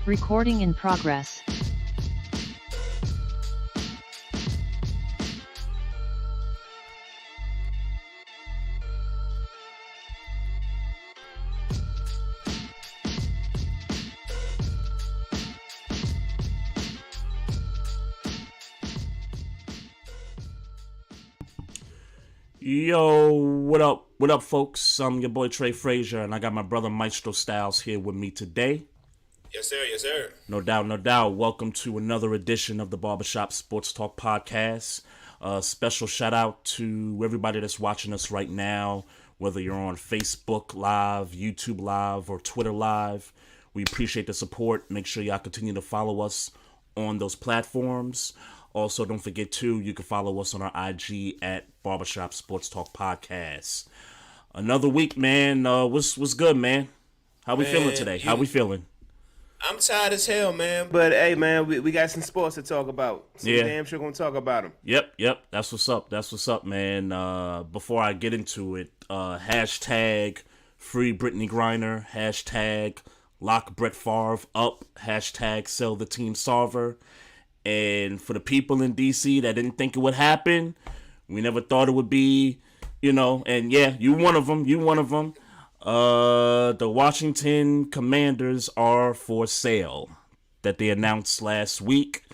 Recording in progress. Yo, what up? What up, folks? I'm your boy Trey Frazier, and I got my brother Maestro Styles here with me today. Yes, sir. Yes, sir. No doubt, no doubt. Welcome to another edition of the Barbershop Sports Talk Podcast. Special shout out to everybody that's watching us right now, whether you're on Facebook Live, YouTube Live, or Twitter Live. We appreciate the support. Make sure y'all continue to follow us on those platforms. Also, don't forget, too, you can follow us on our IG at Barbershop Sports Talk Podcast. Another week, man. What's good, man? How we feeling today? How we feeling? I'm tired as hell, man. But, hey, man, we got some sports to talk about. So Yeah. damn sure going to talk about them. Yep. That's what's up, man. Before I get into it, hashtag free Brittany Griner, hashtag lock Brett Favre up, hashtag sell the team Sarver. And for the people in D.C. that didn't think it would happen, we never thought it would be, and yeah, you one of them. The Washington Commanders are for sale that they announced last week.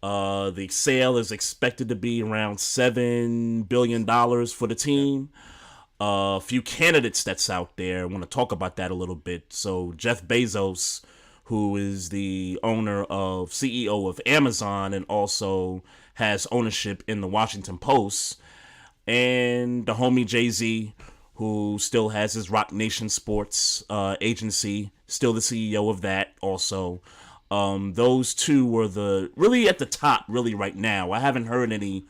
The sale is expected to be around $7 billion for the team. A few candidates that's out there. I want to talk about that a little bit. So Jeff Bezos, who is the CEO of Amazon and also has ownership in the Washington Post, and the homie Jay-Z, who still has his Rock Nation Sports agency, still the CEO of that also. Those two were really at the top really right now. I haven't heard any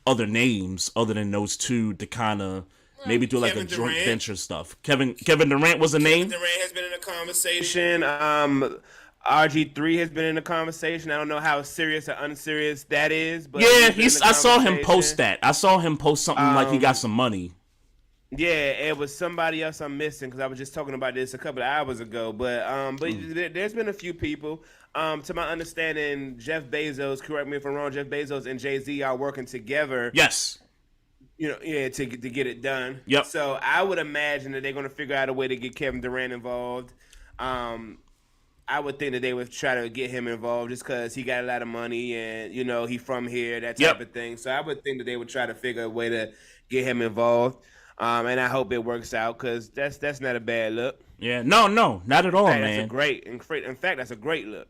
other names other than those two to kind of maybe do like Kevin a joint Durant. venture stuff. Kevin Durant was a name? Durant has been in the conversation. RG3 has been in the conversation. I don't know how serious or unserious that is. But Yeah, he's been in the I saw him conversation. post that. I saw him post something like he got some money. Yeah, it was somebody else I'm missing because I was just talking about this a couple of hours ago. But there's been a few people. To my understanding, Jeff Bezos, correct me if I'm wrong, Jeff Bezos and Jay-Z are working together. Yes. To get it done. Yep. So I would imagine that they're going to figure out a way to get Kevin Durant involved. I would think that they would try to get him involved just because he got a lot of money and, he from here, that type of thing. So I would think that they would try to figure a way to get him involved. And I hope it works out because that's not a bad look. Yeah, no, not at all, In fact, man. In fact, that's a great look.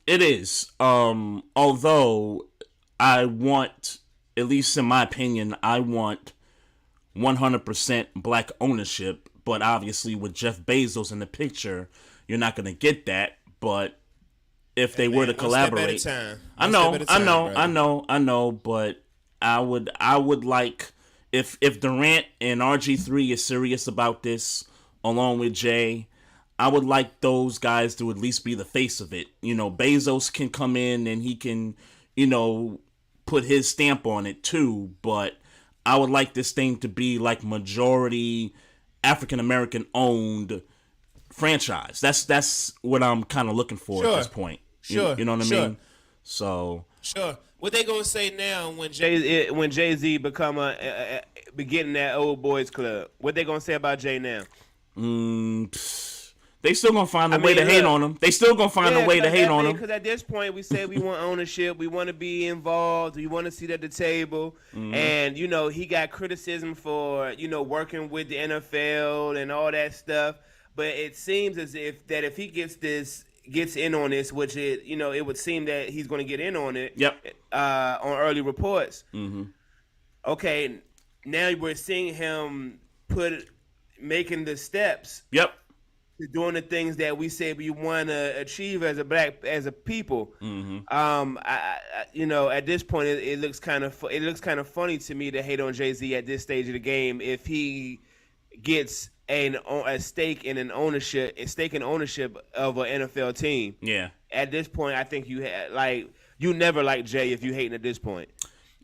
It is. Although I want, at least in my opinion, I want 100% black ownership. But obviously, with Jeff Bezos in the picture, you're not going to get that. But if they were to collaborate, I know. But I would like if Durant and RG3 is serious about this, along with Jay, I would like those guys to at least be the face of it. Bezos can come in and he can, put his stamp on it too. But I would like this thing to be like majority African American owned franchise. That's what I'm kind of looking for at this point. Sure. You know what I mean? So sure. What they gonna say now when Jay-Z become beginning that old boys club? What they gonna say about Jay now? They still gonna find a way to hate on him. They still gonna find a way to hate on him. Because at this point, we say we want ownership, we want to be involved, we want to sit at the table, and he got criticism for working with the NFL and all that stuff. But it seems as if he gets in on this, which it would seem that he's going to get in on it. Yep. On early reports. Mm-hmm. Okay, now we're seeing him making the steps. Yep. Doing the things that we say we want to achieve as a people. Mm-hmm. At this point, it looks kind of funny to me to hate on Jay-Z at this stage of the game if he gets a stake in ownership of an NFL team. Yeah. At this point, I think you never like Jay if you hating at this point.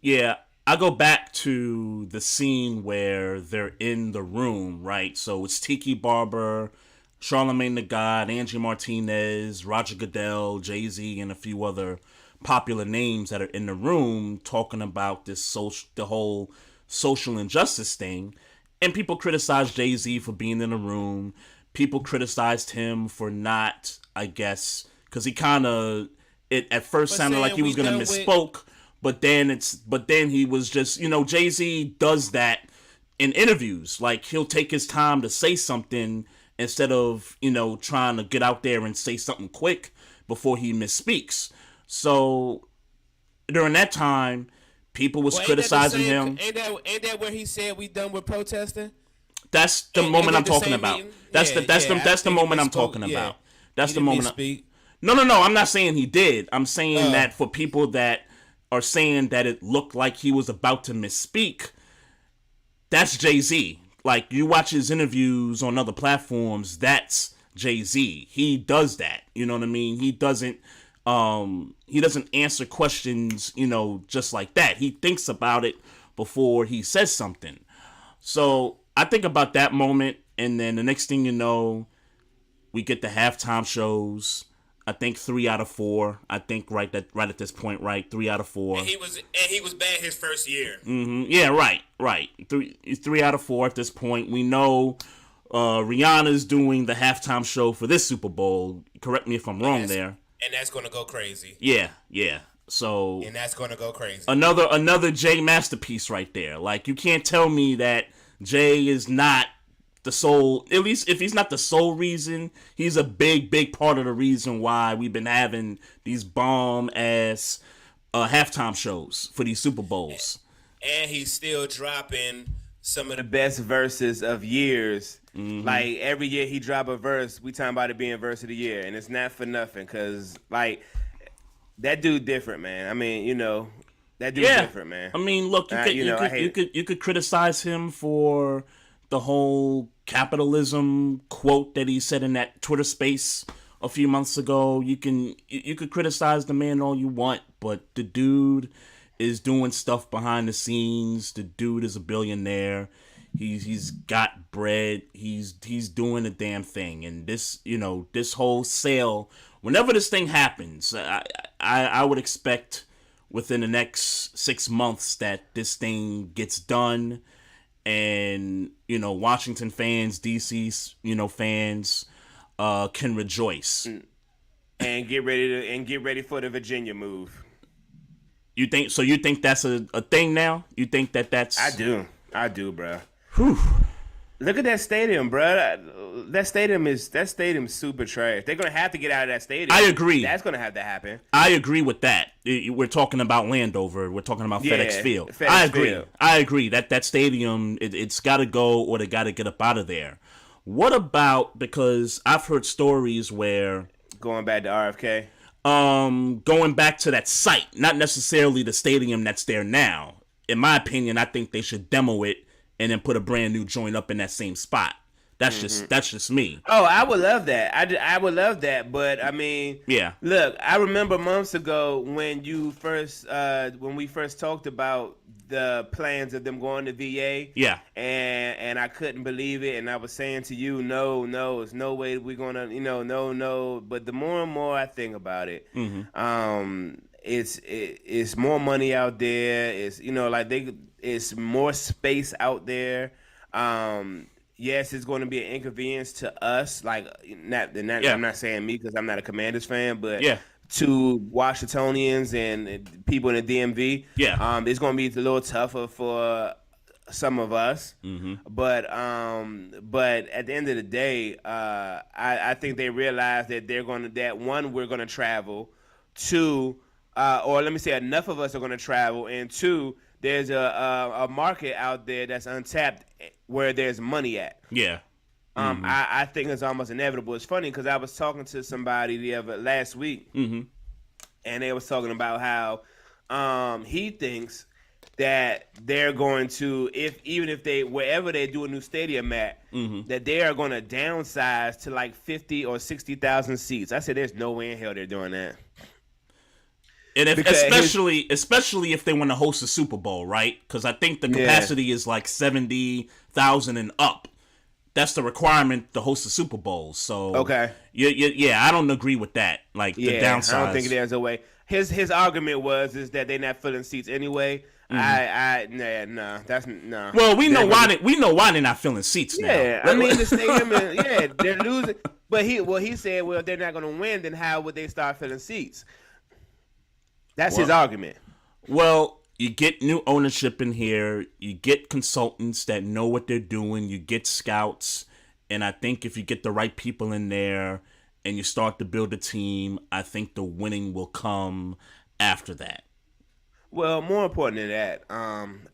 Yeah. I go back to the scene where they're in the room, right? So it's Tiki Barber, Charlamagne the God, Angie Martinez, Roger Goodell, Jay-Z, and a few other popular names that are in the room talking about the whole social injustice thing. And people criticized Jay-Z for being in the room. People criticized him for not, I guess, because he kind of, it at first sounded like he was going to misspoke, but then he was just, Jay-Z does that in interviews. Like, he'll take his time to say something instead of, trying to get out there and say something quick before he misspeaks. So during that time, people was criticizing him. Ain't that where he said we done with protesting? That's the moment I'm talking about. That's the moment I'm talking about. That's the moment. No. I'm not saying he did. I'm saying that for people that are saying that it looked like he was about to misspeak, that's Jay-Z. Like, you watch his interviews on other platforms, that's Jay-Z. He does that. You know what I mean? He doesn't answer questions, just like that. He thinks about it before he says something. So I think about that moment, and then the next thing you know, we get the halftime shows. I think 3 out of 4. I think right at this point, right? 3 out of 4. And he was bad his first year. Mm-hmm. Yeah, right. 3 out of 4 at this point. We know Rihanna's doing the halftime show for this Super Bowl. Correct me if I'm wrong there. And that's gonna go crazy. Yeah. So. And that's gonna go crazy. Another Jay masterpiece right there. Like, you can't tell me that Jay is not the sole, at least if he's not the sole reason, he's a big part of the reason why we've been having these bomb ass halftime shows for these Super Bowls. And he's still dropping some of the best verses of years. Mm-hmm. Like, every year he drop a verse, we talking about it being verse of the year, and it's not for nothing, because like, that dude different, man. I mean, that dude's different, man. I mean, look, you could criticize him for the whole capitalism quote that he said in that Twitter space a few months ago. You could criticize the man all you want, but the dude is doing stuff behind the scenes. The dude is a billionaire. He's got bread. He's doing the damn thing. And this whole sale, whenever this thing happens, I would expect within the next 6 months that this thing gets done. And, Washington fans, DC, fans, can rejoice. And get ready for the Virginia move. You think that's a thing now? You think that's... I do, bro. Whew. Look at that stadium, bro. That stadium's super trash. They're gonna have to get out of that stadium. I agree. That's gonna have to happen. I agree with that. We're talking about Landover. We're talking about FedEx Field. I agree. I agree that stadium, it's got to go, or they got to get up out of there. What about, because I've heard stories where going back to RFK, going back to that site, not necessarily the stadium that's there now. In my opinion, I think they should demo it and then put a brand new joint up in that same spot. That's just me. Oh, I would love that. I would love that. But I mean, yeah. Look, I remember months ago when we first talked about the plans of them going to VA. Yeah. And I couldn't believe it, and I was saying to you, no, there's no way we're gonna, no. But the more and more I think about it, it's more money out there. It's it's more space out there. Yes, it's going to be an inconvenience to us. Like, I'm not saying me because I'm not a Commanders fan, but to Washingtonians and people in the DMV, it's going to be a little tougher for some of us. Mm-hmm. But at the end of the day, I think they realize that we're going to travel. 2, or let me say, enough of us are going to travel, and 2, there's a market out there that's untapped where there's money at. Yeah. I think it's almost inevitable. It's funny because I was talking to somebody last week, and they was talking about how he thinks that they're going to, wherever they do a new stadium at, that they are going to downsize to like 50 or 60,000 seats. I said, there's no way in hell they're doing that. And especially if they want to host a Super Bowl, right? Because I think the capacity is like 70,000 and up. that's the requirement to host the Super Bowl. So Okay. yeah, I don't agree with that. Like the downside. I don't think there's a way. His argument is that they're not filling seats anyway. That's no. Well, we know why they're not filling seats now. Yeah, I mean the stadium, they're losing. But he said, well, if they're not going to win, then how would they start filling seats? That's his argument. Well, you get new ownership in here. You get consultants that know what they're doing. You get scouts. And I think if you get the right people in there and you start to build a team, I think the winning will come after that. Well, more important than that,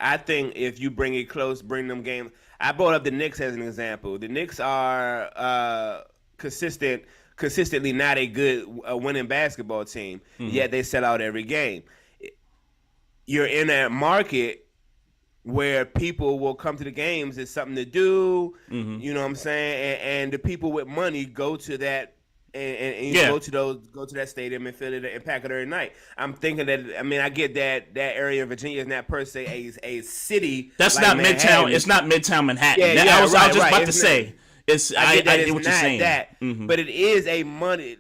I think if you bring it close, bring them games. I brought up the Knicks as an example. The Knicks are consistently not a good winning basketball team, yet they sell out every game. You're in a market where people will come to the games. It's something to do. You know what I'm saying? And the people with money go to that and go to that stadium and fill it and pack it every night. I'm thinking that I get that area of Virginia is not per se a city. That's like not Manhattan. Midtown. It's not Midtown Manhattan. I was just about to say. I get what you're saying. But it is a money.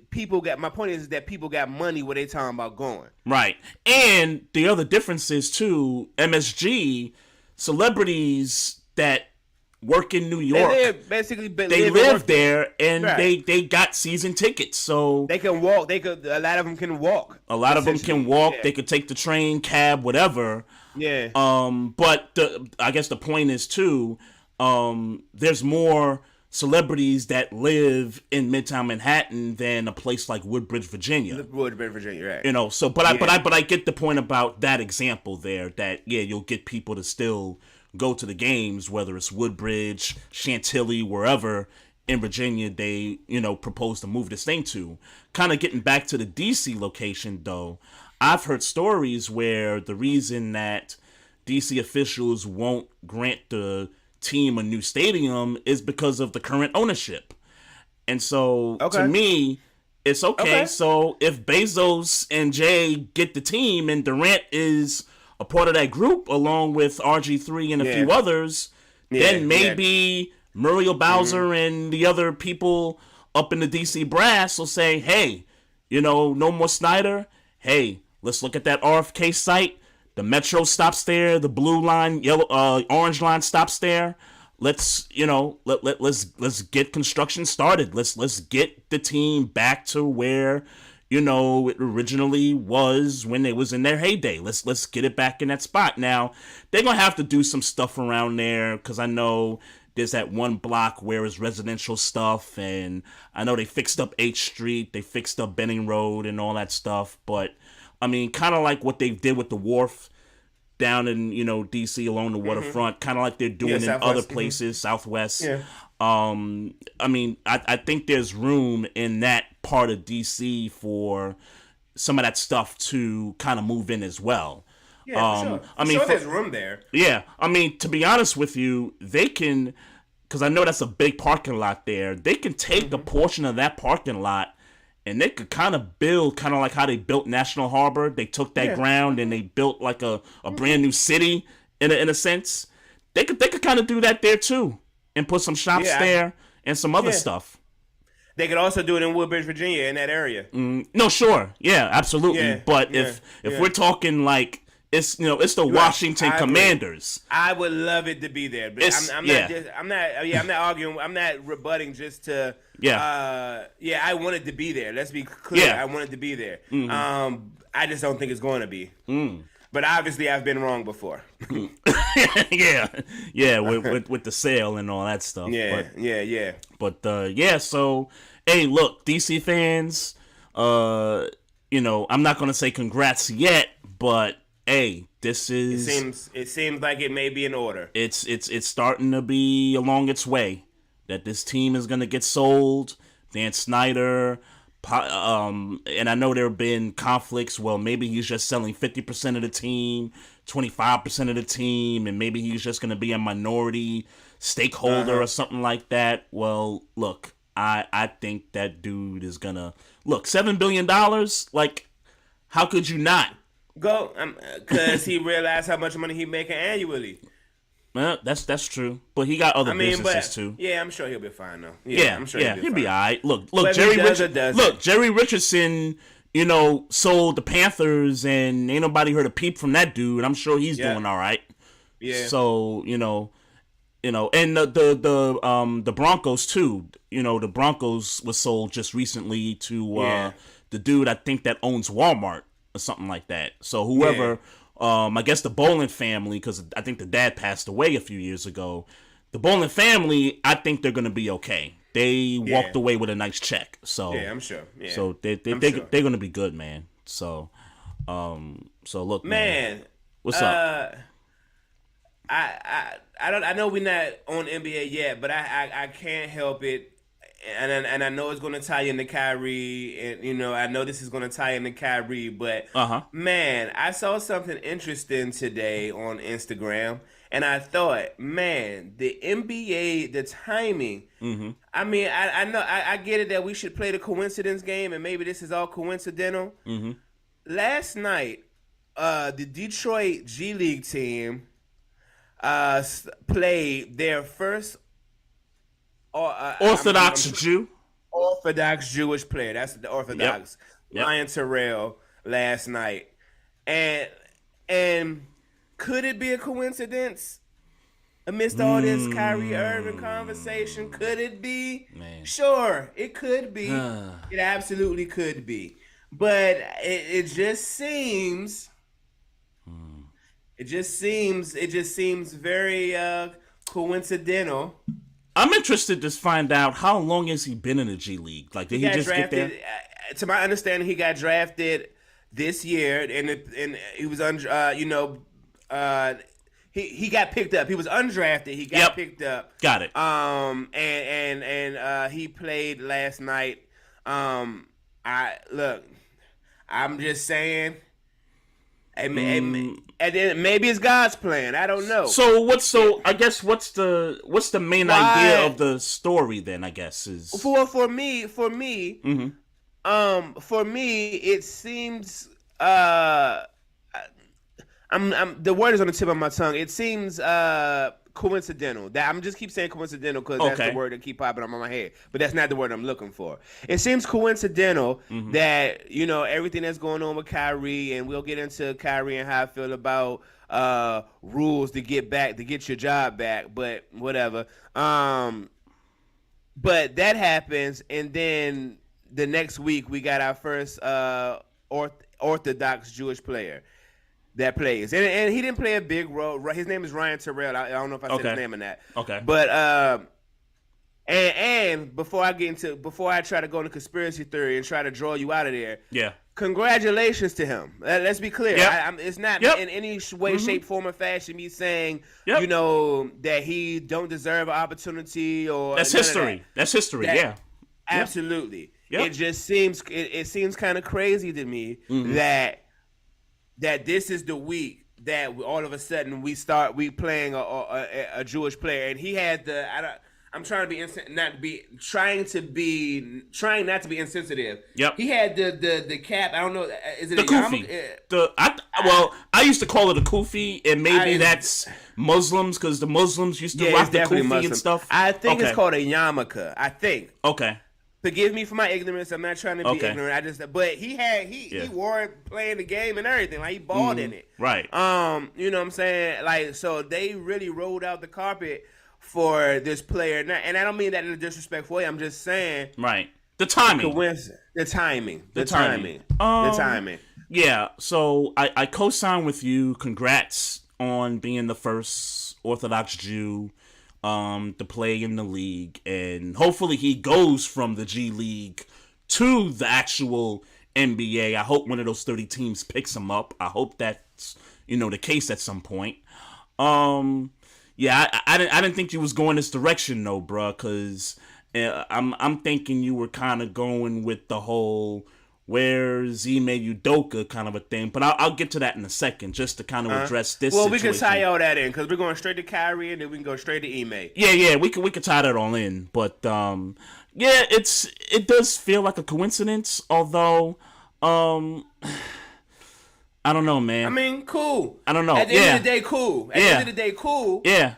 My point is that people got money where they talking about going. Right. And the other difference is too, MSG, celebrities that work in New York, they live there and they got season tickets, so they can walk. A lot of them can walk. They could take the train, cab, whatever. Yeah. But I guess the point is too, there's more celebrities that live in Midtown Manhattan than a place like Woodbridge, Virginia. Right. You know, so but I get the point about that example there, that you'll get people to still go to the games, whether it's Woodbridge, Chantilly, wherever in Virginia they, propose to move this thing to. Kind of getting back to the DC location though, I've heard stories where the reason that DC officials won't grant the team a new stadium is because of the current ownership. And so to me, it's okay. So if Bezos and Jay get the team and Durant is a part of that group along with RG3 and a few others, then maybe Muriel Bowser and the other people up in the DC brass will say, hey, no more Snyder. Hey, let's look at that RFK site. The Metro stops there. The blue line, orange line stops there. Let's let's get construction started. Let's get the team back to where it originally was when it was in their heyday. Let's get it back in that spot. Now they're gonna have to do some stuff around there because I know there's that one block where it's residential stuff, and I know they fixed up H Street, they fixed up Benning Road, and all that stuff, but. I mean, kind of like what they did with the wharf down in, D.C. along the waterfront, kind of like they're doing in other places, Southwest. Yeah. I mean, I think there's room in that part of D.C. for some of that stuff to kind of move in as well. Yeah, for sure. I mean, there's room there. Yeah. I mean, to be honest with you, they can, because I know that's a big parking lot there, they can take a portion of that parking lot and they could kind of build kind of like how they built National Harbor. They took that ground and they built like a brand new city in a sense. They could kind of do that there too and put some shops there and some other stuff. They could also do it in Woodbridge, Virginia, in that area. No, sure, yeah, absolutely. Yeah, but if we're talking like it's the Washington Commanders, I would love it to be there. But I'm not arguing. I'm not rebutting just to. I want it to be there. Let's be clear. I want it to be there. I just don't think it's going to be. But obviously, I've been wrong before. with the sale and all that stuff. But so hey, look, DC fans. I'm not gonna say congrats yet, but hey, this is. It seems like it may be in order. It's starting to be along its way. That this team is going to get sold. Dan Snyder, and I know there have been conflicts. Well, maybe he's just selling 50% of the team, 25% of the team, and maybe he's just going to be a minority stakeholder or something like that. Well, look, I think that dude is going to... Look, $7 billion? Like, how could you not? Go, because he realized how much money he's making annually. Well, that's true, but he got other businesses too. Yeah, I'm sure he'll be fine though. Yeah, I'm sure he'll be fine. all right. Look, Jerry Richardson, sold the Panthers, and ain't nobody heard a peep from that dude. I'm sure he's doing all right. Yeah. So and the Broncos too. The Broncos was sold just recently to the dude I think that owns Walmart or something like that. So whoever. I guess the Bolin family, because I think the dad passed away a few years ago. The Bolin family, I think they're going to be okay. They walked away with a nice check. So yeah, I'm sure. Yeah. So they're going to be good, man. So look, man. What's up? I know we're not on NBA yet, but I can't help it. And I know it's going to tie into Kyrie, and I know this is going to tie into Kyrie, but man, I saw something interesting today on Instagram, and I thought, man, the NBA, the timing. Mm-hmm. I mean, I know I get it that we should play the coincidence game, and maybe this is all coincidental. Mm-hmm. Last night, the Detroit G League team played their first. Orthodox Jew. Orthodox Jewish player. That's the Orthodox. Yep. Ryan Terrell last night. And could it be a coincidence amidst all this Kyrie Irving conversation? Could it be? Man. Sure, it could be. It absolutely could be. But it just seems it just seems very coincidental. I'm interested to find out how long has he been in the G League? Like, did he just drafted, get there? To my understanding, he got drafted this year, and he was he got picked up. He was undrafted. He got picked up. Got it. And he played last night. I'm just saying. And then maybe it's God's plan. I don't know. I guess what's the main idea of the story then? I guess is for me. Mm-hmm. For me, it seems. The word is on the tip of my tongue. It seems coincidental. That I'm just keep saying coincidental because that's the word that keep popping up on my head. But that's not the word I'm looking for. It seems coincidental that everything that's going on with Kyrie, and we'll get into Kyrie and how I feel about rules to get your job back. But whatever. But that happens, and then the next week we got our first Orthodox Jewish player that plays, and he didn't play a big role. His name is Ryan Terrell. I don't know if I said his name in that. Okay. But and before I try to go into conspiracy theory and try to draw you out of there. Yeah. Congratulations to him. Let's be clear. Yep. It's not in any way, shape, form, or fashion me saying that he don't deserve an opportunity or that's history. That's history. Yeah. Absolutely. Yep. It just seems kind of crazy to me that this is the week that all of a sudden we playing a Jewish player, and he had I'm trying not to be insensitive. Yep. He had the cap. I don't know. Is it the kufi? I used to call it a kufi, and maybe that's Muslims because the Muslims used to rock the kufi Muslim and stuff. I think it's called a yarmulke. I think. Okay. Forgive me for my ignorance. I'm not trying to be ignorant. But he wore it playing the game and everything. Like he balled in it. Right. You know what I'm saying? Like, so they really rolled out the carpet for this player. And I don't mean that in a disrespectful way. I'm just saying. Right. The timing. The timing. Yeah. So I co-sign with you. Congrats on being the first Orthodox Jew to play in the league, and hopefully he goes from the G League to the actual NBA. I hope one of those 30 teams picks him up. I hope that's the case at some point. I didn't think you was going this direction though, bruh, because I'm thinking you were kind of going with the whole where's Ime Udoka kind of a thing, but I'll get to that in a second, just to kind of address this. Well, situation. We can tie all that in because we're going straight to Kyrie, and then we can go straight to Ime. Yeah, we can tie that all in, but it does feel like a coincidence, although I don't know, man. I mean, cool. I don't know. At the end of the day, cool. At the end of the day, cool. Yeah.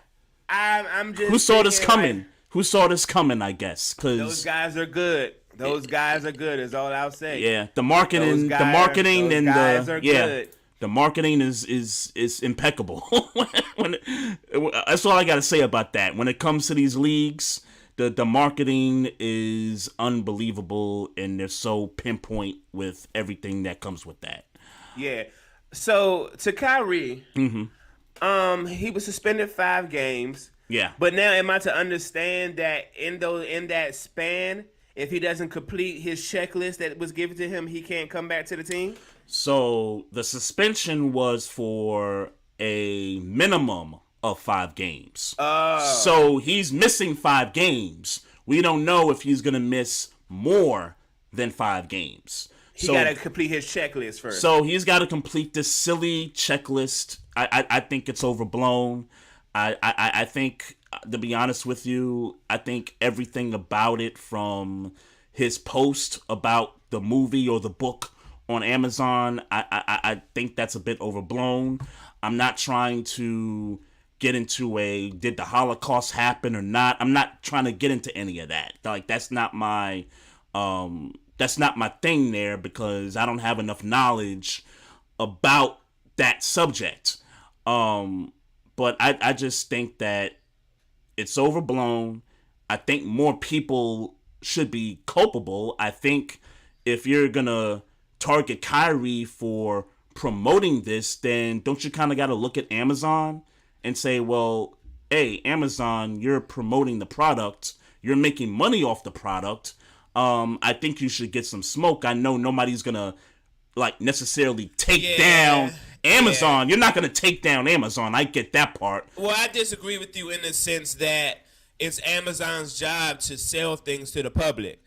I'm just who saw this thinking, coming? like, Who saw this coming? I guess those because guys are good. Those guys are good. Is all I'll say. yeah, the marketing, Those the marketing, those and guys the are yeah, good. the marketing is impeccable. That's all I got to say about that. When it comes to these leagues, the marketing is unbelievable, and they're so pinpoint with everything that comes with that. Yeah. So to Kyrie, he was suspended 5 games. Yeah. But now, am I to understand that in that span, if he doesn't complete his checklist that was given to him, he can't come back to the team? So the suspension was for a minimum of 5 games. So he's missing 5 games. We don't know if he's going to miss more than 5 games. He got to complete his checklist first. So he's got to complete this silly checklist. I think it's overblown. I think, to be honest with you, I think everything about it, from his post about the movie or the book on Amazon, I think that's a bit overblown. I'm not trying to get into did the Holocaust happen or not. I'm not trying to get into any of that. Like, that's not my thing there, because I don't have enough knowledge about that subject. But I just think that it's overblown. I think more people should be culpable. I think if you're going to target Kyrie for promoting this, then don't you kind of got to look at Amazon and say, well, hey, Amazon, you're promoting the product. You're making money off the product. I think you should get some smoke. I know nobody's going to necessarily take down Amazon. You're not going to take down Amazon. I get that part. Well, I disagree with you in the sense that it's Amazon's job to sell things to the public.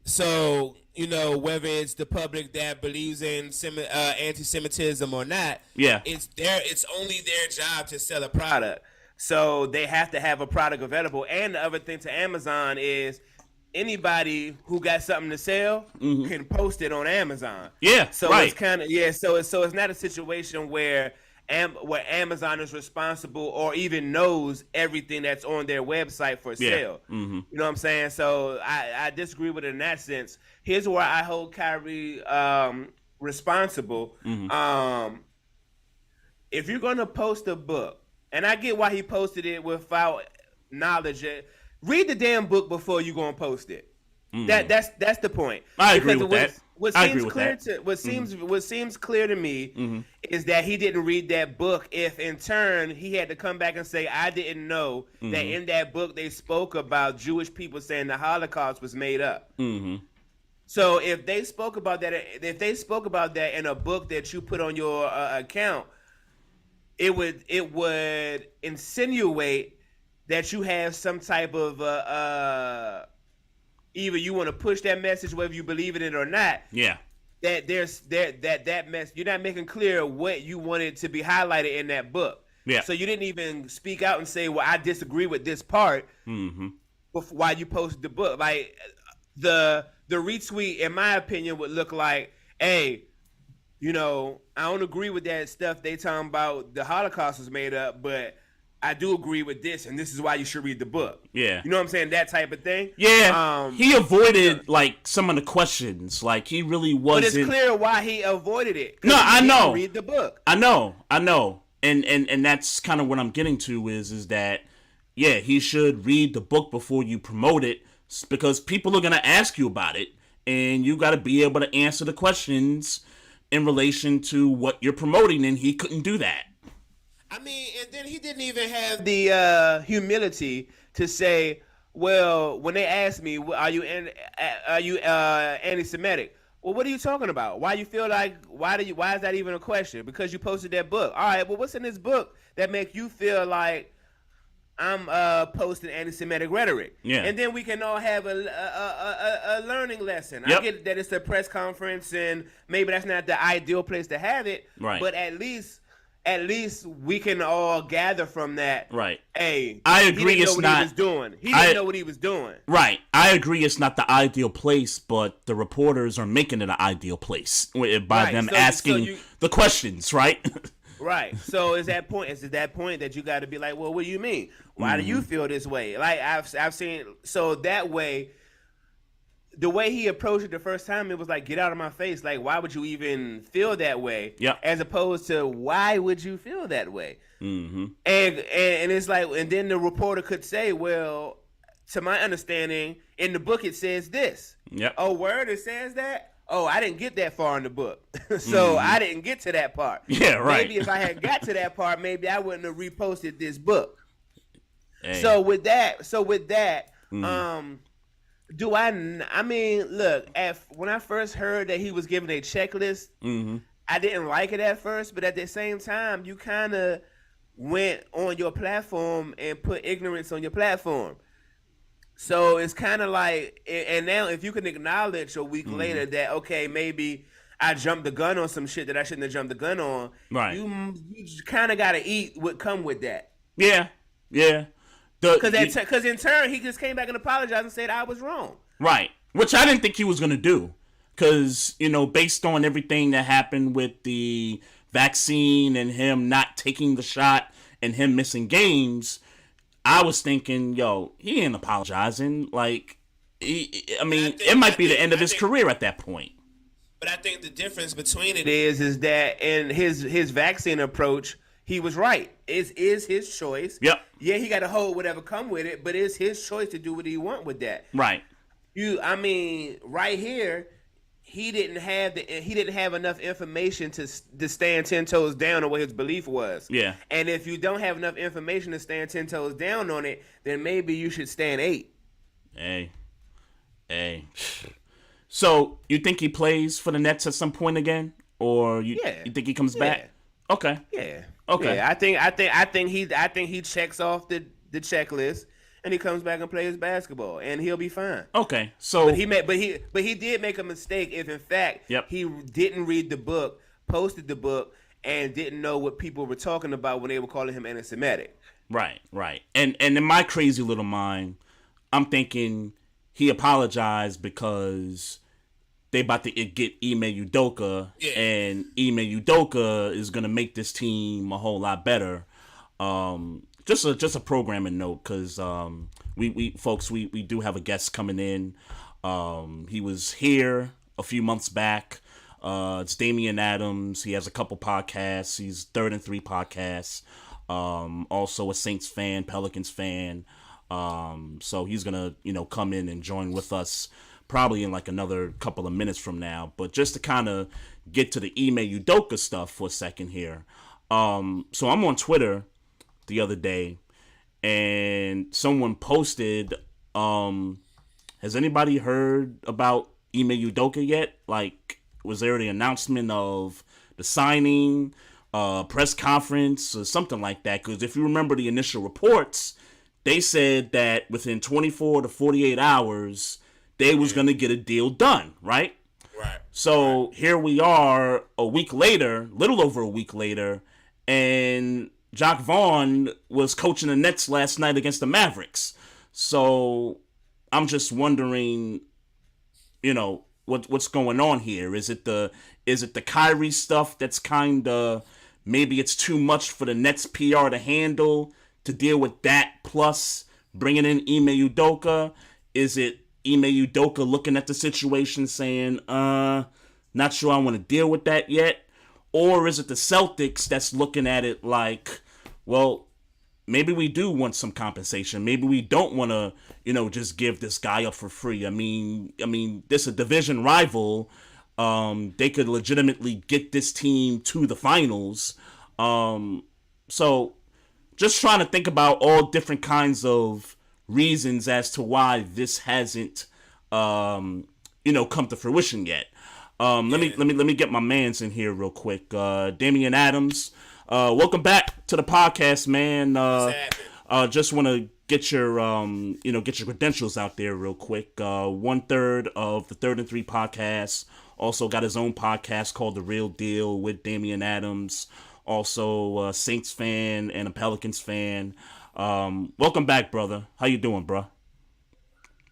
So, whether it's the public that believes in anti-Semitism or not, it's only their job to sell a product. So they have to have a product available. And the other thing to Amazon is anybody who got something to sell can post it on Amazon. Yeah, so right. It's kind of so it's not a situation where Amazon is responsible or even knows everything that's on their website for sale. You know what I'm saying? So I disagree with it in that sense. Here's where I hold Kyrie responsible. If you're going to post a book, and I get why he posted it without knowledge, read the damn book before you go and post it. That's the point. I agree with that. What seems clear to me is that he didn't read that book. If in turn he had to come back and say, "I didn't know that in that book they spoke about Jewish people saying the Holocaust was made up." So if they spoke about that, in a book that you put on your account, it would insinuate that you have some type of either you want to push that message whether you believe in it or not. Yeah. That that mess, you're not making clear what you wanted to be highlighted in that book. Yeah. So you didn't even speak out and say, "Well, I disagree with this part." While you posted the book, like the retweet, in my opinion, would look like, "Hey, I don't agree with that stuff they talking about. The Holocaust was made up, but I do agree with this, and this is why you should read the book." Yeah. You know what I'm saying? That type of thing. Yeah. He avoided some of the questions. Like, he really wasn't. But it's clear why he avoided it. No, I know. Read the book. I know. And that's kind of what I'm getting to is that, yeah, he should read the book before you promote it, because people are going to ask you about it, and you got to be able to answer the questions in relation to what you're promoting, and he couldn't do that. I mean, and then he didn't even have the humility to say, "Well, when they ask me, are you anti-Semitic? Well, what are you talking about? Why you feel like why is that even a question? Because you posted that book. All right, well, what's in this book that make you feel like I'm posting anti-Semitic rhetoric?" Yeah. And then we can all have a learning lesson. Yep. I get that it's a press conference and maybe that's not the ideal place to have it. Right. But at least we can all gather from that. Right. Hey, I agree. He didn't know what he was doing. Right. I agree. It's not the ideal place, but the reporters are making it an ideal place by them asking the questions. Right. Right. So it's that point. It's at that point that you got to be like, well, what do you mean? Why do you feel this way? Like I've seen. So that way, the way he approached it the first time, it was like, get out of my face. Like, why would you even feel that way? Yeah. As opposed to, why would you feel that way? Mm-hmm. And it's like, and then the reporter could say, well, to my understanding, in the book it says this. Yep. Oh, word, it says that? Oh, I didn't get that far in the book. So I didn't get to that part. Yeah, right. Maybe if I had got to that part, maybe I wouldn't have reposted this book. Hey. So with that, do I mean, look, when I first heard that he was given a checklist, I didn't like it at first, but at the same time, you kind of went on your platform and put ignorance on your platform. So it's kind of like, and now if you can acknowledge a week later that, okay, maybe I jumped the gun on some shit that I shouldn't have jumped the gun on, right? You kind of got to eat what come with that. Yeah. Because in turn, he just came back and apologized and said I was wrong. Right. Which I didn't think he was going to do. Because, based on everything that happened with the vaccine and him not taking the shot and him missing games, I was thinking, he ain't apologizing. Like, it might be the end of his career at that point. But I think the difference between it is that in his vaccine approach, he was right. It is his choice. Yep. Yeah, he got to hold whatever come with it, but it's his choice to do what he want with that. Right. Right here, he didn't have enough information to stand 10 toes down on what his belief was. Yeah. And if you don't have enough information to stand 10 toes down on it, then maybe you should stand 8. Hey. So you think he plays for the Nets at some point again, or you think he comes back? Okay. Yeah. Okay. Yeah, I think he checks off the checklist and he comes back and plays basketball and he'll be fine. Okay. So but he did make a mistake if in fact he didn't read the book, posted the book, and didn't know what people were talking about when they were calling him anti-Semitic. Right. And in my crazy little mind, I'm thinking he apologized because they about to get Ime Udoka, and Ime Udoka is gonna make this team a whole lot better. Just a programming note, because we do have a guest coming in. He was here a few months back. It's Damian Adams. He has a couple podcasts. He's Third and Three podcasts. Also a Saints fan, Pelicans fan. So he's gonna come in and join with us probably in like another couple of minutes from now. But just to kind of get to the Ime Udoka stuff for a second here. So I'm on Twitter the other day, and someone posted, has anybody heard about Ime Udoka yet? Like, was there the announcement of the signing, press conference, or something like that? Because if you remember the initial reports, they said that within 24 to 48 hours, they was going to get a deal done, right? Right. So here we are a week later, little over a week later, and Jacques Vaughn was coaching the Nets last night against the Mavericks. So I'm just wondering, what's going on here? Is it the Kyrie stuff that's kind of, maybe it's too much for the Nets PR to handle, to deal with that, plus bringing in Ime Udoka? Is it Ime Udoka looking at the situation saying, not sure I want to deal with that yet? Or is it the Celtics that's looking at it like, well, maybe we do want some compensation. Maybe we don't want to, just give this guy up for free. I mean, this is a division rival. They could legitimately get this team to the finals. So just trying to think about all different kinds of reasons as to why this hasn't, come to fruition yet. Let me get my mans in here real quick. Damian Adams, welcome back to the podcast, man. Just want to get your get your credentials out there real quick. 1/3 of the Third and Three podcast. Also got his own podcast called The Real Deal with Damian Adams. Also a Saints fan and a Pelicans fan. Welcome back, brother. How you doing, bro?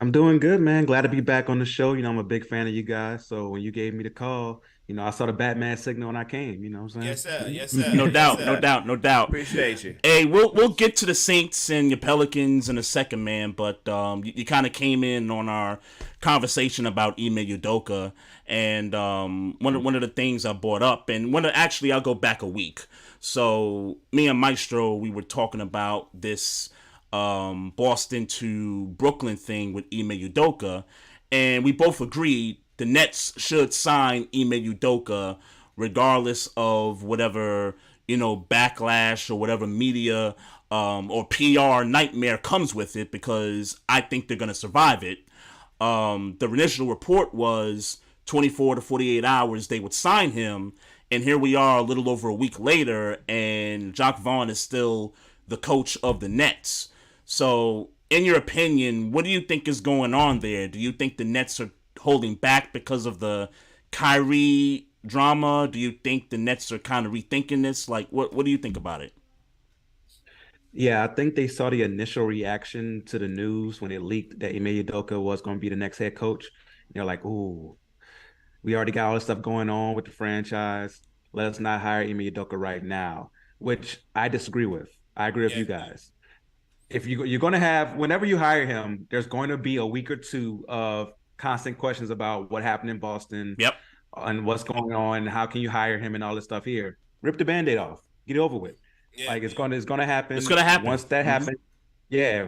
I'm doing good, man. Glad to be back on the show. I'm a big fan of you guys. So when you gave me the call, I saw the Batman signal when I came. You know what I'm saying? Yes, sir. Yes, sir. No Yes, doubt, sir. no doubt, no doubt. Appreciate you. Hey, we'll get to the Saints and your Pelicans in a second, man. But you kind of came in on our conversation about Ime Udoka, and one of the things I brought up, and actually I'll go back a week. So me and Maestro, we were talking about this Boston to Brooklyn thing with Ime Udoka, and we both agreed the Nets should sign Ime Udoka regardless of whatever, backlash or whatever media or PR nightmare comes with it, because I think they're going to survive it. The initial report was 24 to 48 hours they would sign him, and here we are a little over a week later, and Jacques Vaughn is still the coach of the Nets. So, in your opinion, what do you think is going on there? Do you think the Nets are holding back because of the Kyrie drama? Do you think the Nets are kind of rethinking this? Like, what do you think about it? Yeah, I think they saw the initial reaction to the news when it leaked that Ime Udoka was going to be the next head coach. And they're like, "Ooh, we already got all this stuff going on with the franchise. Let's not hire Ime Udoka right now," which I disagree with. I agree with you guys. If you're going to have, whenever you hire him, there's going to be a week or two of constant questions about what happened in Boston. Yep. And what's going on, how can you hire him and all this stuff here. Rip the Band-Aid off. Get it over with. Yeah, it's gonna happen. It's gonna happen. Once that happens,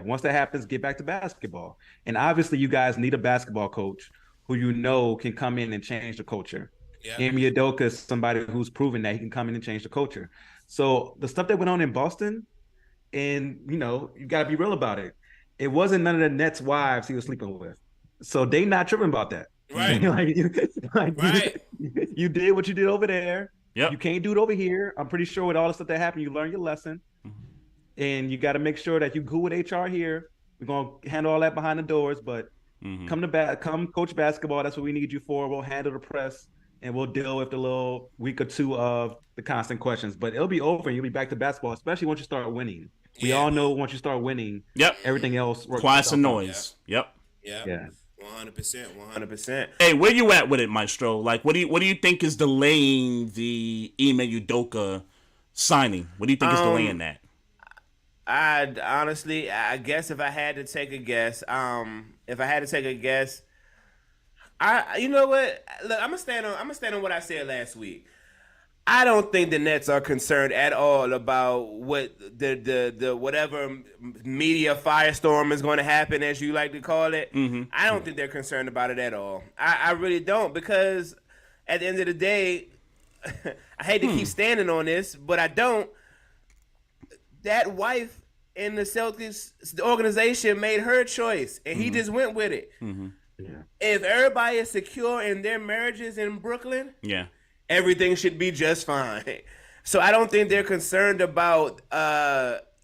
once that happens, get back to basketball. And obviously you guys need a basketball coach who can come in and change the culture. Yeah. Ime Udoka is somebody who's proven that he can come in and change the culture. So the stuff that went on in Boston, and you gotta be real about it. It wasn't none of the Nets' wives he was sleeping with. So they not tripping about that. Right. Right. You did what you did over there. Yep. You can't do it over here. I'm pretty sure with all the stuff that happened, you learned your lesson. And you got to make sure that you go with HR here. We're going to handle all that behind the doors, but come coach basketball. That's what we need you for. We'll handle the press, and we'll deal with the little week or two of the constant questions. But it'll be over, and you'll be back to basketball, especially once you start winning. We all know once you start winning, everything else works. Quiet and noise. Yep. Yeah. 100%. Hey, where you at with it, Maestro? Like, what do you think is delaying the Ime Udoka signing? What do you think is delaying that? I guess if I had to take a guess, you know what? Look, I'm gonna stand on what I said last week. I don't think the Nets are concerned at all about what the whatever media firestorm is going to happen, as you like to call it. I don't think they're concerned about it at all. I really don't, because at the end of the day, I hate to keep standing on this, but I don't. That wife in the Celtics the organization made her choice, and he just went with it. If everybody is secure in their marriages in Brooklyn, everything should be just fine. So I don't think they're concerned about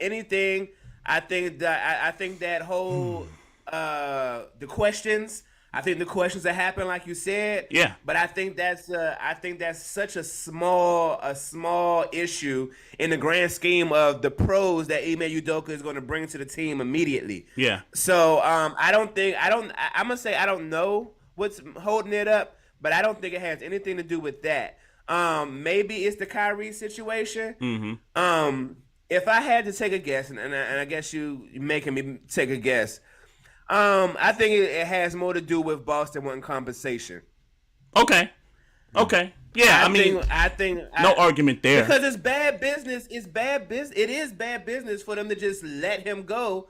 anything. I think that whole the questions that happen, like you said. Yeah. But I think that's such a small issue in the grand scheme of the pros that Ime Udoka is going to bring to the team immediately. Yeah. So I'm gonna say I don't know what's holding it up, but I don't think it has anything to do with that. Maybe it's the Kyrie situation. If I had to take a guess, and I guess you making me take a guess, I think it has more to do with Boston wanting compensation. Okay. Yeah, I think no argument there, because it's bad business. It is bad business for them to just let him go.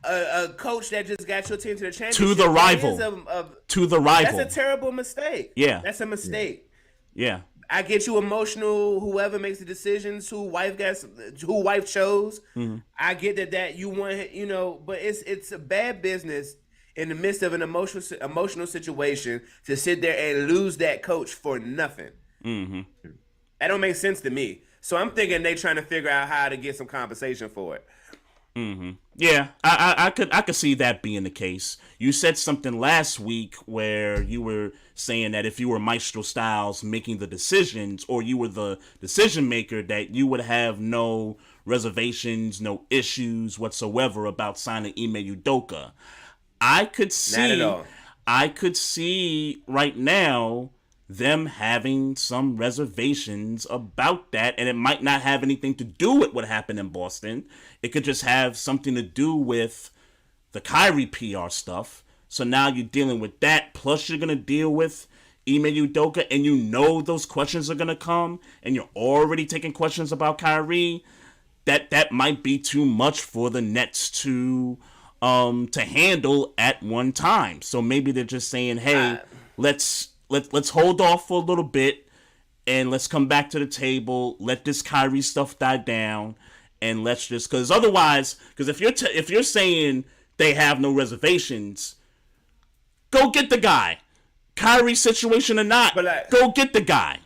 A coach that just got your team to the championship, to the rival. That's a terrible mistake. Yeah, that's a mistake. Yeah. I get you emotional. Whoever makes the decisions, who wife chose. I get that you want, but it's a bad business in the midst of an emotional situation to sit there and lose that coach for nothing. That don't make sense to me. So I'm thinking they trying to figure out how to get some compensation for it. Yeah, I could see that being the case. You said something last week where you were saying that if you were Maestro Styles making the decisions, or you were the decision maker, that you would have no reservations, no issues whatsoever about signing Ime Udoka. I could see right now them having some reservations about that, and it might not have anything to do with what happened in Boston. It could just have something to do with the Kyrie PR stuff. So now you're dealing with that, plus you're going to deal with Ime Udoka, and you know those questions are going to come, and you're already taking questions about Kyrie. That might be too much for the Nets to handle at one time. So maybe they're just saying, hey, let's hold off for a little bit, and let's come back to the table. Let this Kyrie stuff die down, and let's just, because if you're saying they have no reservations, go get the guy. Kyrie situation or not, go get the guy.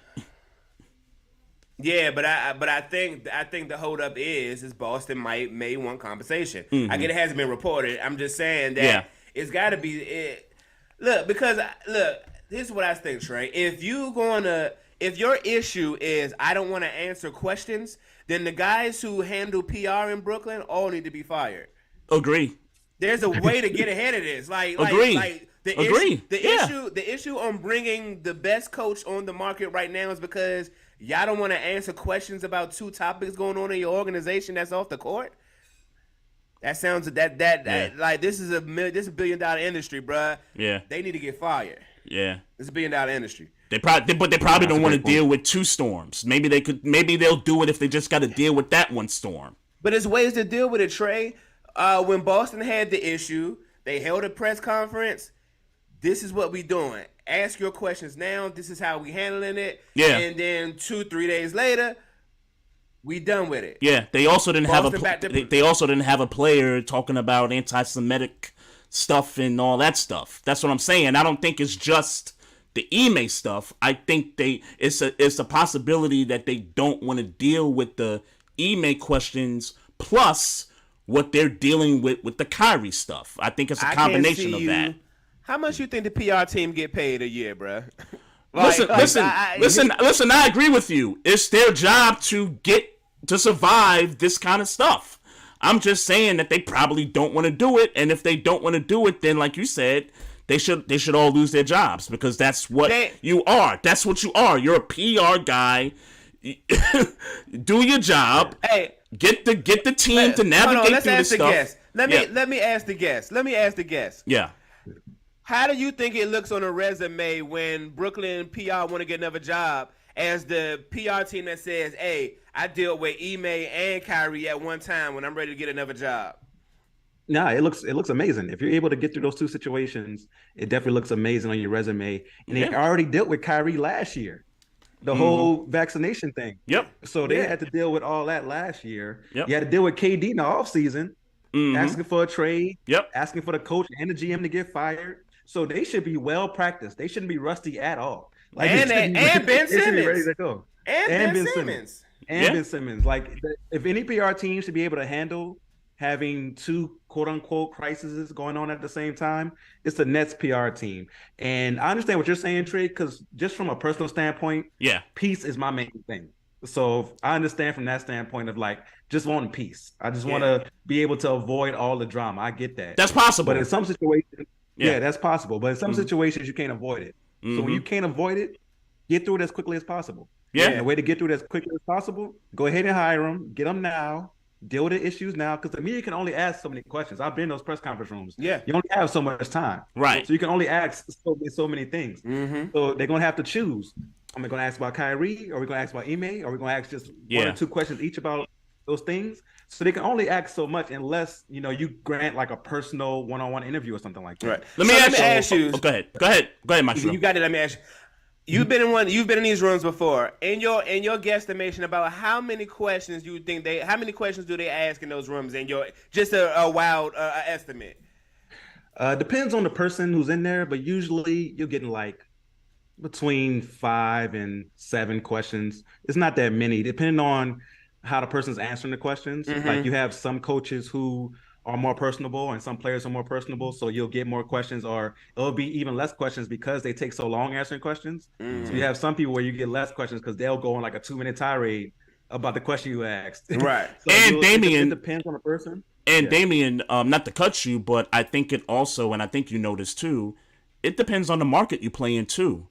Yeah, but I think the holdup is Boston may want compensation. I get it hasn't been reported. I'm just saying that it's got to be. Look, this is what I think, Trey. If your issue is I don't want to answer questions, then the guys who handle PR in Brooklyn all need to be fired. Agree. There's a way to get ahead of this. Agree. The issue on bringing the best coach on the market right now is because y'all don't want to answer questions about two topics going on in your organization that's off the court. That sounds like this is a $1 billion industry, bruh. Yeah, they need to get fired. Yeah, it's a $1 billion industry. They probably don't want to deal with two storms. Maybe they'll do it if they just got to deal with that one storm. But there's ways to deal with it, Trey. When Boston had the issue, they held a press conference. This is what we doing. Ask your questions now. This is how we handling it. Yeah. And then 2-3 days later, we done with it. Yeah. They also didn't have a player talking about anti-Semitic stuff and all that stuff. That's what I'm saying. I don't think it's just the Ime stuff. I think it's a possibility that they don't want to deal with the Ime questions plus what they're dealing with the Kyrie stuff. I think it's a combination of that. How much you think the PR team get paid a year, bro? Listen. I agree with you. It's their job to survive this kind of stuff. I'm just saying that they probably don't want to do it, and if they don't want to do it, then like you said, they should all lose their jobs because that's what you are. That's what you are. You're a PR guy. Do your job. Hey, get the team to navigate through this stuff. Let me ask the guest. Yeah. How do you think it looks on a resume when Brooklyn PR want to get another job as the PR team that says, hey, I dealt with Ime and Kyrie at one time when I'm ready to get another job? No, it looks amazing. If you're able to get through those two situations, it definitely looks amazing on your resume. And they already dealt with Kyrie last year. The whole vaccination thing. Yep. So they had to deal with all that last year. Yep. You had to deal with KD in the offseason, asking for a trade, asking for the coach and the GM to get fired. So they should be well practiced. They shouldn't be rusty at all. And Ben Simmons. Ready to go. And Ben Simmons. Ben Simmons. Like, if any PR team should be able to handle having two quote-unquote crises going on at the same time, it's the Nets PR team. And I understand what you're saying, Trey, because just from a personal standpoint, peace is my main thing. So I understand from that standpoint of like just wanting peace. I just want to be able to avoid all the drama. I get that. That's possible. But in some situations, that's possible. But in some situations, you can't avoid it. So when you can't avoid it, get through it as quickly as possible. Yeah. And the way to get through it as quickly as possible, go ahead and hire them, get them now, deal with the issues now, because the media can only ask so many questions. I've been in those press conference rooms. Yeah. You only have so much time. Right. So you can only ask so many things. So they're going to have to choose. Am I going to ask about Kyrie? Or are we going to ask about Ime? Or are we going to ask just one or two questions each about those things? So they can only ask so much unless, you grant like a personal one-on-one interview or something like that. Right. Let me ask you. Go ahead, Maestro. You got it. Let me ask you. You've been in these rooms before. In your guesstimation about how many questions do they ask in those rooms? And just a wild estimate. Depends on the person who's in there, but usually you're getting like between 5 and 7 questions. It's not that many, depending on how the person's answering the questions. Like you have some coaches who are more personable and some players are more personable, so you'll get more questions, or it'll be even less questions because they take so long answering questions. So you have some people where you get less questions because they'll go on like a 2-minute tirade about the question you asked. Right. So and Damian, it depends on the person. And Damian, not to cut you, but I think it also, and I think you noticed too, it depends on the market you play in too.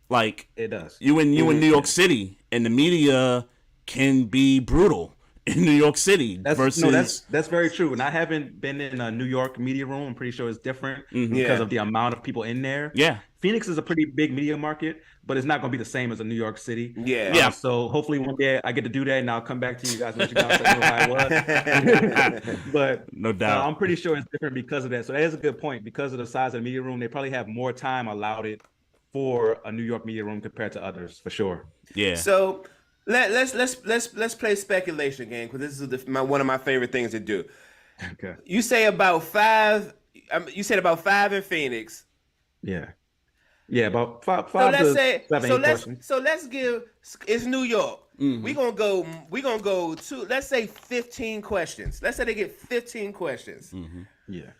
Like It does. you in New York City, and the media can be brutal in New York City That's very true. And I haven't been in a New York media room. I'm pretty sure it's different because of the amount of people in there. Yeah. Phoenix is a pretty big media market, but it's not going to be the same as a New York City. Yeah. So hopefully one day I get to do that, and I'll come back to you guys and let you guys know how it was. But no doubt, I'm pretty sure it's different because of that. So that is a good point. Because of the size of the media room, they probably have more time allowed it for a New York media room compared to others, for sure. Yeah. So let's play speculation game, because this is one of my favorite things to do. Okay. You say about 5. You said about 5 in Phoenix. Yeah. Yeah, about five So let's to say 7, 8 questions. so let's give, it's New York. We're gonna go to, let's say 15 questions. Let's say they get 15 questions. Yeah.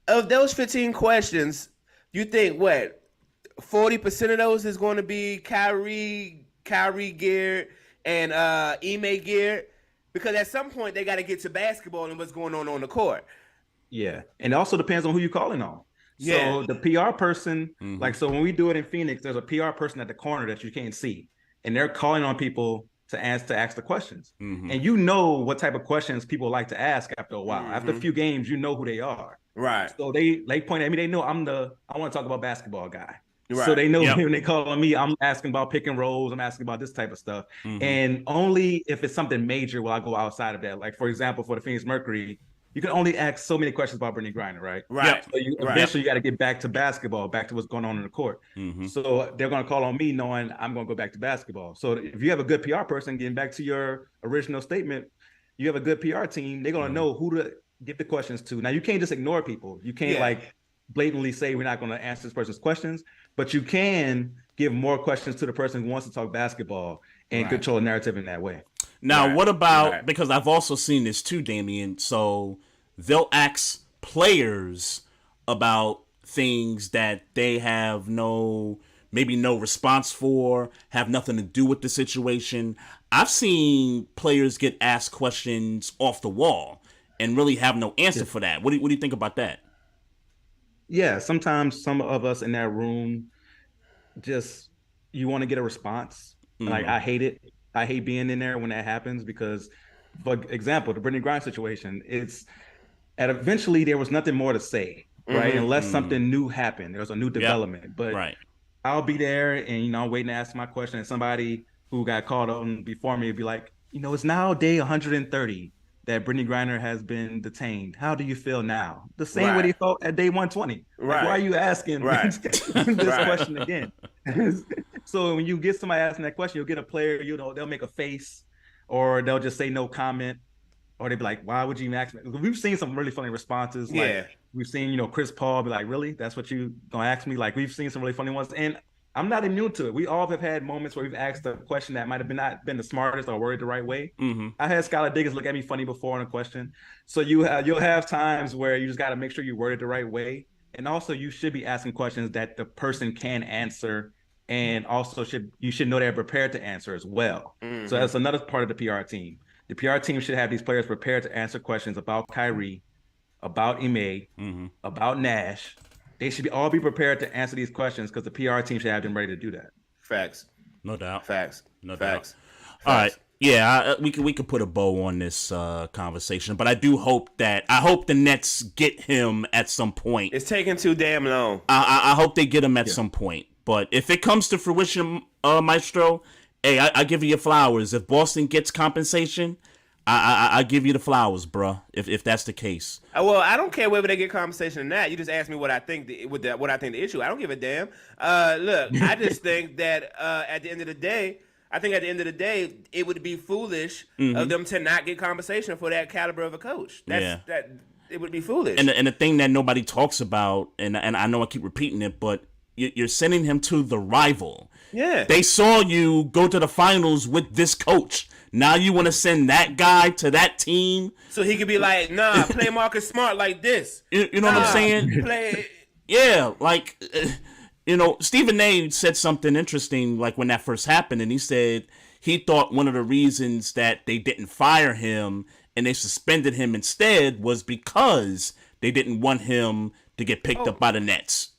Of those 15 questions, you think what 40% of those is going to be Kyrie geared and Ime geared? Because at some point they got to get to basketball and what's going on the court. Yeah. And it also depends on who you're calling on. Yeah. So the PR person, like, so when we do it in Phoenix, there's a PR person at the corner that you can't see, and they're calling on people to ask the questions. And you know what type of questions people like to ask after a while. After a few games, you know who they are. Right. So they point at me. They know I want to talk about basketball guy. Right. So they know when they call on me, I'm asking about pick and rolls. I'm asking about this type of stuff. And only if it's something major will I go outside of that. Like, for example, for the Phoenix Mercury, you can only ask so many questions about Brittany Griner, right? Right. So eventually you got to get back to basketball, back to what's going on in the court. So they're going to call on me knowing I'm going to go back to basketball. So if you have a good PR person, getting back to your original statement, you have a good PR team, they're going to know who to give the questions to. Now, you can't just ignore people. You can't like blatantly say we're not going to answer this person's questions, but you can give more questions to the person who wants to talk basketball and control the narrative in that way. Now, what about, because I've also seen this too, Damian, so they'll ask players about things that they have maybe no response for, have nothing to do with the situation. I've seen players get asked questions off the wall and really have no answer for that. What do you think about that? Yeah, sometimes some of us in that room you want to get a response. Like, I hate it. I hate being in there when that happens because, for example, the Brittany Griner situation, eventually there was nothing more to say, right? Unless something new happened. There was a new development. But I'll be there and, I'm waiting to ask my question, and somebody who got called on before me would be like, it's now day 130 that Brittany Griner has been detained. How do you feel now? The same way they felt at day 120. Like, why are you asking this question again? So when you get somebody asking that question, you'll get a player, they'll make a face, or they'll just say no comment, or they'll be like, why would you even ask me? We've seen some really funny responses. Like, we've seen, Chris Paul be like, really? That's what you gonna ask me? Like, we've seen some really funny ones. And I'm not immune to it. We all have had moments where we've asked a question that might have not been the smartest or worded the right way. I had Skylar Diggins look at me funny before on a question. So you'll have times where you just got to make sure you word it the right way. And also you should be asking questions that the person can answer, and also you should know they're prepared to answer as well. So that's another part of the PR team. The PR team should have these players prepared to answer questions about Kyrie, about Ime, about Nash. They should all be prepared to answer these questions because the PR team should have them ready to do that. Facts. No doubt. Facts. No Facts. doubt. All right. Yeah, we could put a bow on this conversation, but I hope the Nets get him at some point. It's taking too damn long. I hope they get him at some point. But if it comes to fruition, Maestro, hey, I give you your flowers. If Boston gets compensation, I give you the flowers, bruh, if that's the case. Well, I don't care whether they get compensation or not. You just asked me what I think the issue. I don't give a damn. Look, I just think that at the end of the day, it would be foolish of them to not get compensation for that caliber of a coach. That it would be foolish. And the thing that nobody talks about, and I know I keep repeating it, but you're sending him to the rival. Yeah. They saw you go to the finals with this coach. Now you want to send that guy to that team? So he could be like, nah, play Marcus Smart like this. You know what I'm saying? Play. Yeah, like, Stephen A. said something interesting, like when that first happened, and he said he thought one of the reasons that they didn't fire him and they suspended him instead was because they didn't want him to get picked up by the Nets.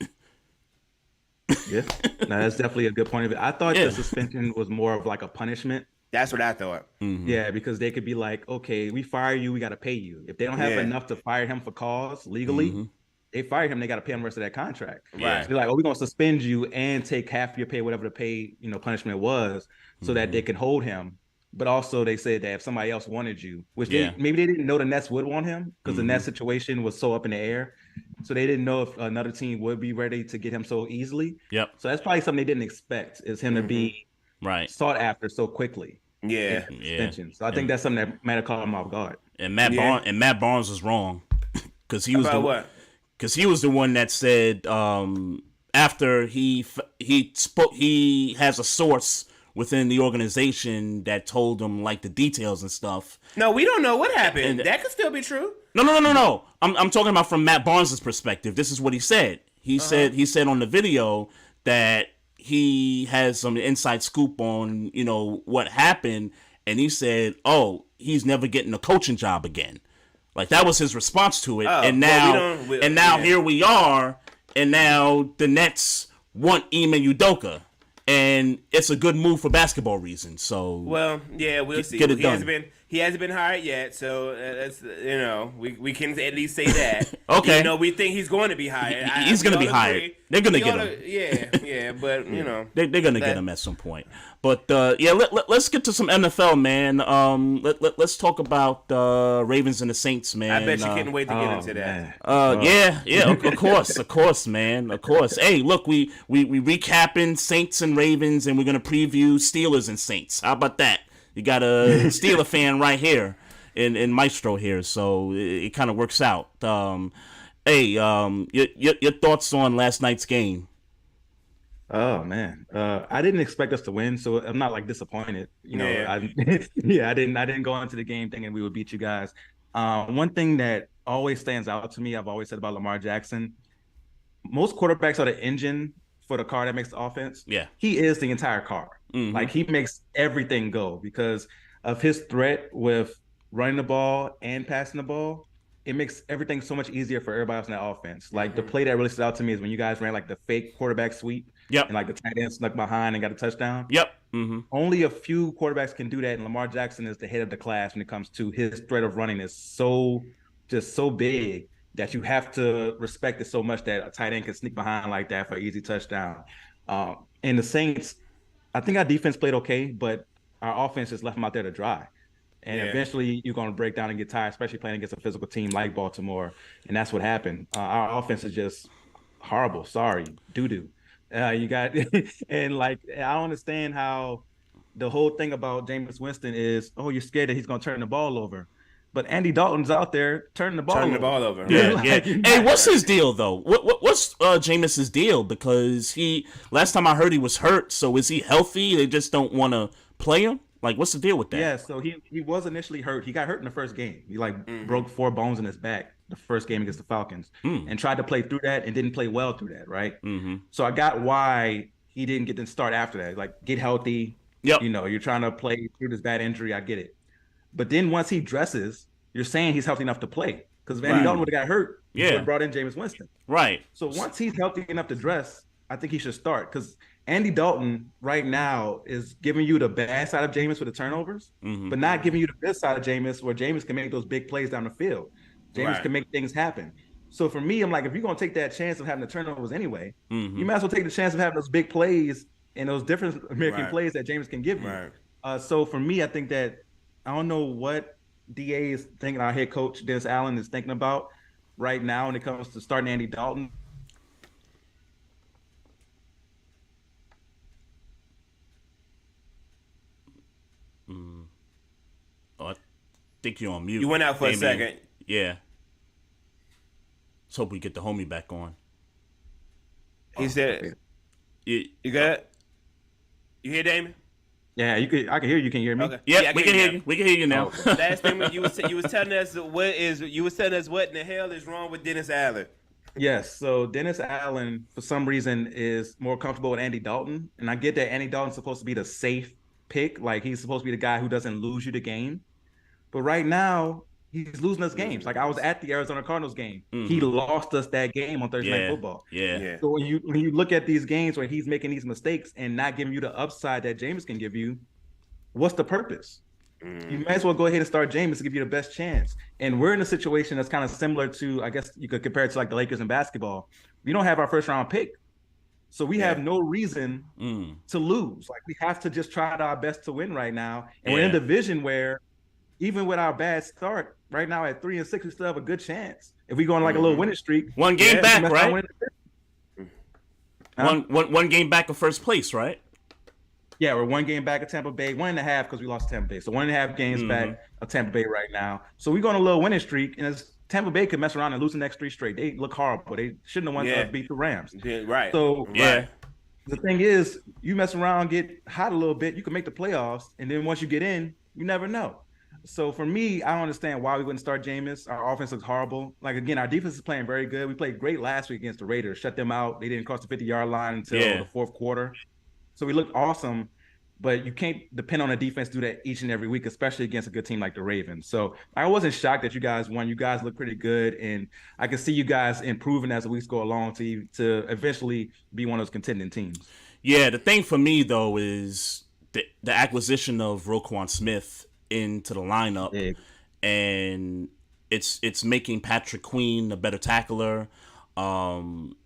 Yeah, no, that's definitely a good point of it. I thought Yeah. the suspension was more of like a punishment. That's what I thought. Yeah, because they could be like, okay, we fire you, we got to pay you. If they don't have Yeah. enough to fire him for cause legally, they fire him, they got to pay him the rest of that contract. Right. So they're like, oh, we're gonna suspend you and take half your pay, whatever the pay, punishment was, so that they can hold him. But also they said that if somebody else wanted you, which maybe they didn't know the Nets would want him because the Nets situation was so up in the air. So they didn't know if another team would be ready to get him so easily. Yep. So that's probably something they didn't expect, is him to be sought after so quickly. Yeah. Extension. So I think that's something that might have caught him off guard. And Matt Barnes was wrong because he was About what? Because he was the one that said after he spoke, he has a source within the organization that told him like the details and stuff. No, we don't know what happened. That could still be true. No. I'm talking about from Matt Barnes' perspective. This is what he said. He said on the video that he has some inside scoop on what happened, and he said, "Oh, he's never getting a coaching job again." Like that was his response to it. And now here we are, and now the Nets want Ime Udoka. And it's a good move for basketball reasons. So we'll see. Get it done. He hasn't been hired yet, so that's we can at least say that. Okay. We think he's going to be hired. He's going to be hired. They're going to get him. Yeah, but they're going to get him at some point. But let's get to some NFL, man. Let's talk about Ravens and the Saints, man. I bet you couldn't wait to get into that. Yeah, of course, man, of course. Hey, look, we recapping Saints and Ravens, and we're gonna preview Steelers and Saints. How about that? You got a Steeler fan right here in Maestro here, so it kind of works out. Your thoughts on last night's game? Oh man, I didn't expect us to win, so I'm not like disappointed. I didn't go into the game thinking we would beat you guys. One thing that always stands out to me, I've always said about Lamar Jackson, most quarterbacks are the engine for the car that makes the offense. Yeah, he is the entire car. Like he makes everything go because of his threat with running the ball and passing the ball. It makes everything so much easier for everybody else in that offense. Like the play that really stood out to me is when you guys ran like the fake quarterback sweep. Yep. And like the tight end snuck behind and got a touchdown. Yep. Only a few quarterbacks can do that, and Lamar Jackson is the head of the class when it comes to his threat of running is so big that you have to respect it so much that a tight end can sneak behind like that for an easy touchdown. And the Saints, I think our defense played okay, but our offense just left them out there to dry. And eventually you're going to break down and get tired, especially playing against a physical team like Baltimore. And that's what happened. Our offense is just horrible. Sorry. Doo-doo. You got and like I don't understand how the whole thing about Jameis Winston is, oh, you're scared that he's going to turn the ball over. But Andy Dalton's out there turning the ball over. Yeah. Hey, what's his deal though? What's Jameis's deal? Because last time I heard he was hurt. So is he healthy? They just don't want to play him. Like, what's the deal with that? Yeah, so he was initially hurt. He got hurt in the first game. He broke 4 bones in his back the first game against the Falcons and tried to play through that and didn't play well through that, right? So I got why he didn't get to start after that. Like, get healthy. Yep. You're trying to play through this bad injury. I get it. But then once he dresses, you're saying he's healthy enough to play. Because if Andy Dalton would have got hurt, he would have brought in Jameis Winston. Right. So once he's healthy enough to dress, I think he should start. Because Andy Dalton right now is giving you the bad side of Jameis with the turnovers, but not giving you the good side of Jameis where Jameis can make those big plays down the field. Jameis can make things happen. So for me, I'm like, if you're going to take that chance of having the turnovers anyway, you might as well take the chance of having those big plays and those different American plays that Jameis can give you. So for me, I think that I don't know what DA is thinking, our head coach, Dennis Allen, is thinking about right now when it comes to starting Andy Dalton. Oh, I think you're on mute. You went out for Damian. a second. Yeah. Let's hope we get the homie back on. He said, "You got? You hear Damon? Yeah, I can hear you. You can hear me. Okay. Yeah, we can hear you. We can hear you now. Last thing you was telling us what in the hell is wrong with Dennis Allen? Yes, so Dennis Allen, for some reason, is more comfortable with Andy Dalton. And I get that Andy Dalton's supposed to be the safe pick. Like, he's supposed to be the guy who doesn't lose you the game. But right now, He's losing us games. Like I was at the Arizona Cardinals game. He Mm-hmm. lost us that game on Thursday Night Football. Yeah. So when you look at these games where he's making these mistakes and not giving you the upside that Jameis can give you, what's the purpose? You might as well go ahead and start Jameis to give you the best chance. And we're in a situation that's kind of similar to, I guess you could compare it to like the Lakers in basketball. We don't have our first round pick. So we have no reason to lose. Like we have to just try our best to win right now. And we're in a division where even with our bad start right now at 3-6, we still have a good chance. If we go on like a little winning streak, one game back, right? Huh? One game back of first place, right? Yeah, we're 1 game back of Tampa Bay, 1.5 because we lost Tampa Bay. So 1.5 games back of Tampa Bay right now. So we go on a little winning streak, and Tampa Bay could mess around and lose the next 3 straight. They look horrible. They shouldn't have won to beat the Rams. Yeah, right. So Yeah. the thing is, you mess around, get hot a little bit, you can make the playoffs, and then once you get in, you never know. So for me, I don't understand why we wouldn't start Jameis. Our offense looks horrible. Like again, our defense is playing very good. We played great last week against the Raiders, shut them out. They didn't cross the 50-yard line until the fourth quarter. So we looked awesome, but you can't depend on a defense to do that each and every week, especially against a good team like the Ravens. So I wasn't shocked that you guys won. You guys look pretty good, and I can see you guys improving as the weeks go along to eventually be one of those contending teams. Yeah, the thing for me though is the acquisition of Roquan Smith into the lineup, and it's making Patrick Queen a better tackler.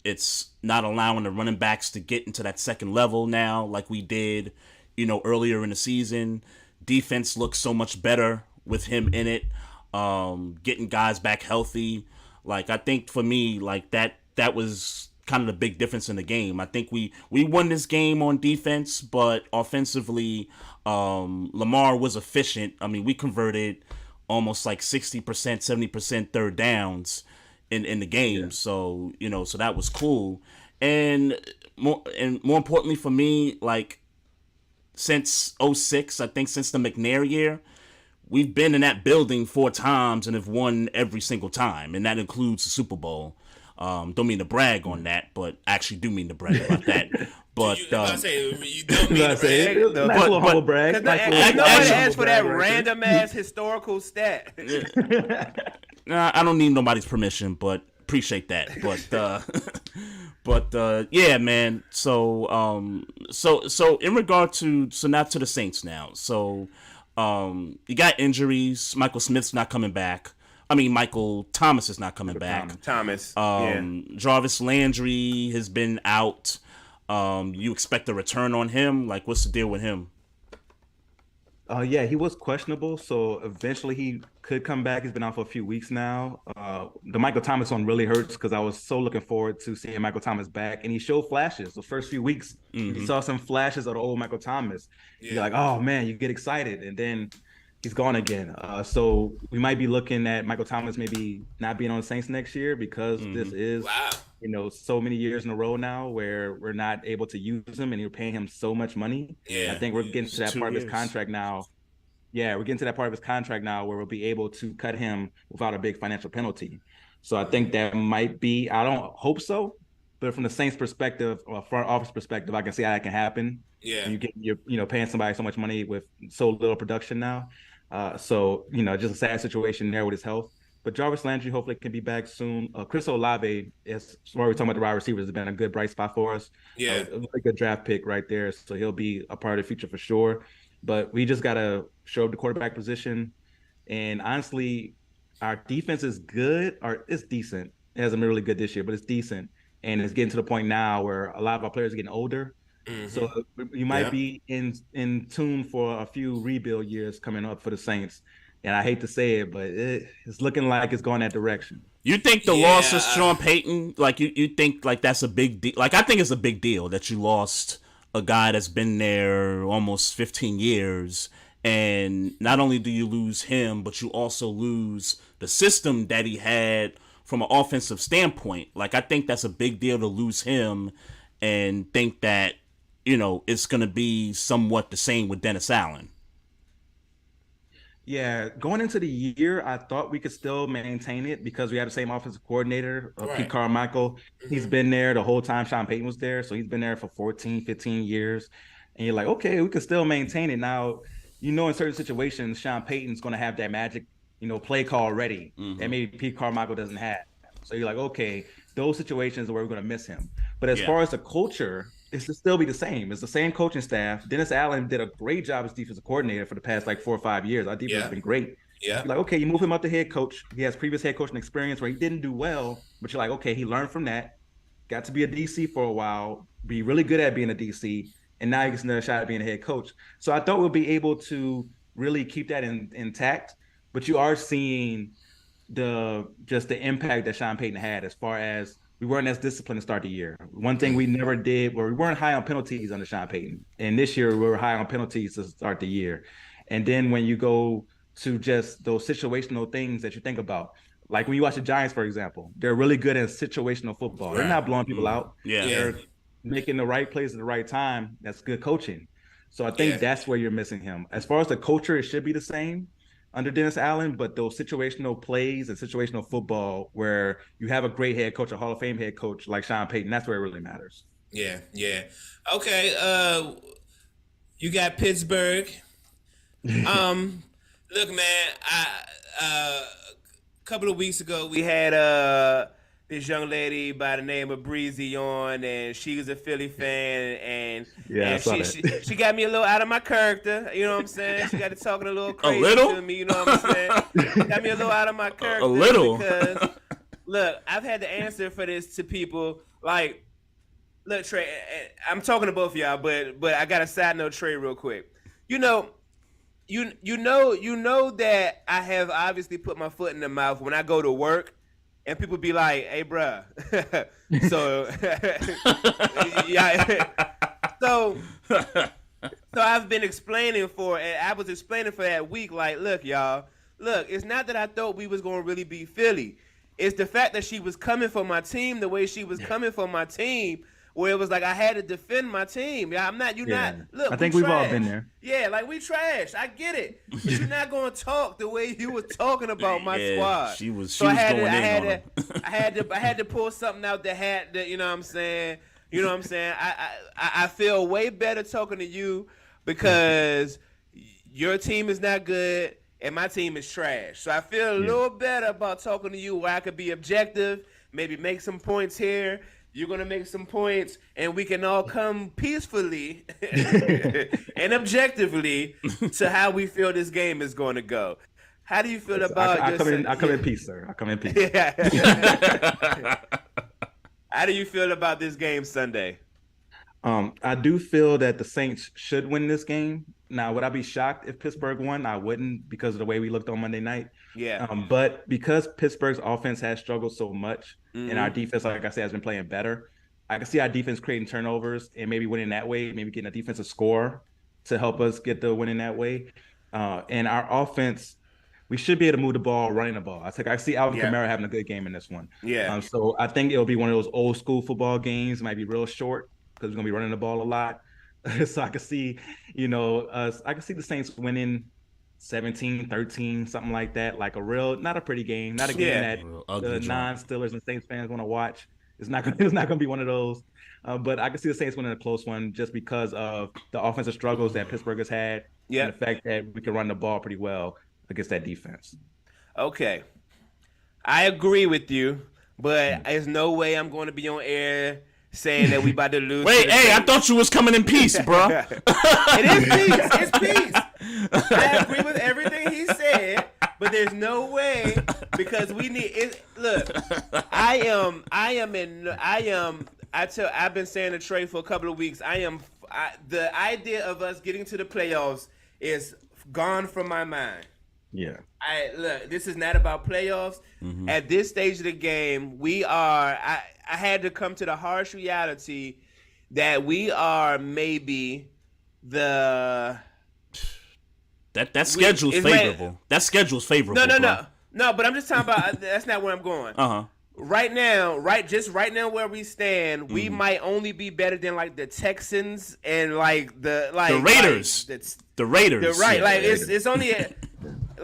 It's not allowing the running backs to get into that second level now like we did, earlier in the season. Defense looks so much better with him in it. Getting guys back healthy. Like I think for me, like that was kind of the big difference in the game. I think we won this game on defense, but offensively, Lamar was efficient. I mean, we converted almost like 60%, 70% third downs in the game. So, so that was cool. And more importantly for me, like since 2006, I think since the McNair year, we've been in that building 4 times and have won every single time. And that includes the Super Bowl. Don't mean to brag on that, but actually do mean to brag about that. But you don't mean to brag. Nice little humble brag. Nobody asked for that random ass historical stat. Nah, I don't need nobody's permission, but appreciate that. But yeah, man. So in regard to now to the Saints now. So you got injuries. Michael Smith's not coming back. I mean, Michael Thomas is not coming back. Jarvis Landry has been out. You expect a return on him? Like, what's the deal with him? Yeah, he was questionable, so eventually he could come back. He's been out for a few weeks now. The Michael Thomas one really hurts because I was so looking forward to seeing Michael Thomas back, and he showed flashes. The first few weeks, you saw some flashes of the old Michael Thomas. You're like, oh man, you get excited, and then he's gone again. So we might be looking at Michael Thomas maybe not being on the Saints next year because this is, so many years in a row now where we're not able to use him and you're paying him so much money. I think we're getting to that part of his contract now. Yeah, we're getting to that part of his contract now where we'll be able to cut him without a big financial penalty. So I think that might be, I don't hope so, but from the Saints perspective or front office perspective, I can see how that can happen. Yeah. You're paying somebody so much money with so little production now. So, just a sad situation there with his health. But Jarvis Landry hopefully can be back soon. Chris Olave, as we're talking about the wide receivers, has been a good bright spot for us. Yeah. A really good draft pick right there. So he'll be a part of the future for sure. But we just got to show up the quarterback position. And honestly, our defense is good, or it's decent. It hasn't been really good this year, but it's decent. And it's getting to the point now where a lot of our players are getting older. So you might be in tune for a few rebuild years coming up for the Saints. And I hate to say it, but it's looking like it's going that direction. You think the loss of Sean Payton, like you think like that's a big deal? Like I think it's a big deal that you lost a guy that's been there almost 15 years. And not only do you lose him, but you also lose the system that he had from an offensive standpoint. Like I think that's a big deal to lose him and think that, it's going to be somewhat the same with Dennis Allen. Yeah, going into the year, I thought we could still maintain it because we had the same offensive coordinator, Pete Carmichael. He's been there the whole time Sean Payton was there. So he's been there for 14, 15 years. And you're like, okay, we can still maintain it. Now, in certain situations, Sean Payton's going to have that magic, play call ready that maybe Pete Carmichael doesn't have. So you're like, okay, those situations are where we're going to miss him. But as far as the culture, it's to still be the same. It's the same coaching staff. Dennis Allen did a great job as defensive coordinator for the past 4 or 5 years. Our defense has been great. Yeah. You're like, okay, you move him up to head coach. He has previous head coaching experience where he didn't do well, but you're like, okay, he learned from that. Got to be a DC for a while, be really good at being a DC, and now he gets another shot at being a head coach. So I thought we'll be able to really keep that intact. But you are seeing the impact that Sean Payton had as far as we weren't as disciplined to start the year. One thing we never did, where we weren't high on penalties under Sean Payton. And this year we were high on penalties to start the year. And then when you go to just those situational things that you think about, like when you watch the Giants, for example, they're really good at situational football. Right. They're not blowing people out. They're making the right plays at the right time. That's good coaching. So I think that's where you're missing him. As far as the culture, it should be the same under Dennis Allen, but those situational plays and situational football where you have a great head coach, a Hall of Fame head coach like Sean Payton, that's where it really matters. Yeah. Okay, you got Pittsburgh. Look, man, a couple of weeks ago we had this young lady by the name of Breezy on, and she was a Philly fan, and she got me a little out of my character. You know what I'm saying? She got to talking a little crazy to me. You know what I'm saying? Got me a little out of my character. A little. Because look, I've had to answer for this to people. Like, look, Trey, I'm talking to both of y'all, but I got a side note, Trey, real quick. You know that I have obviously put my foot in the mouth when I go to work, and people be like, "Hey, bruh." so I've been explaining I was explaining for that week, like, look, y'all, it's not that I thought we was gonna really beat Philly. It's the fact that she was coming for my team the way she was coming for my team, where it was like I had to defend my team. Yeah, I'm not. Look, I think we've all been there. Yeah, like we trash. I get it, but you're not gonna talk the way you was talking about my squad. She was going in on him. I had to pull something out that had that. You know what I'm saying? I feel way better talking to you because your team is not good and my team is trash. So I feel a little better about talking to you where I could be objective, maybe make some points here. You're going to make some points, and we can all come peacefully and objectively to how we feel this game is going to go. How do you feel about I come in peace, sir. I come in peace. How do you feel about this game Sunday? I do feel that the Saints should win this game. Now, would I be shocked if Pittsburgh won? I wouldn't, because of the way we looked on Monday night. Yeah. But because Pittsburgh's offense has struggled so much, and our defense, like I said, has been playing better, I can see our defense creating turnovers and maybe winning that way, maybe getting a defensive score to help us get the win in that way. And our offense, we should be able to move the ball, running the ball. I see Alvin Kamara having a good game in this one. Yeah. So I think it'll be one of those old school football games. It might be real short because we're going to be running the ball a lot. So I can see, I can see the Saints winning 17-13, something like that. Like not a pretty game, not a game that the non-Steelers and Saints fans want to watch. It's not going to be one of those. But I can see the Saints winning a close one just because of the offensive struggles that Pittsburgh has had and the fact that we can run the ball pretty well against that defense. Okay. I agree with you, but there's no way I'm going to be on air saying that we about to lose. Wait, I thought you was coming in peace, bro. It is peace. It's peace. I agree with everything he said, but there's no way because we need it. Look, I've been saying to Trey for a couple of weeks. The idea of us getting to the playoffs is gone from my mind. Yeah. Look, this is not about playoffs. Mm-hmm. At this stage of the game, I had to come to the harsh reality that we are maybe the that schedule's favorable. That schedule's favorable. No. But I'm just talking about that's not where I'm going. Right now, right now where we stand, we might only be better than like the Texans and like the Raiders. The Raiders. It's only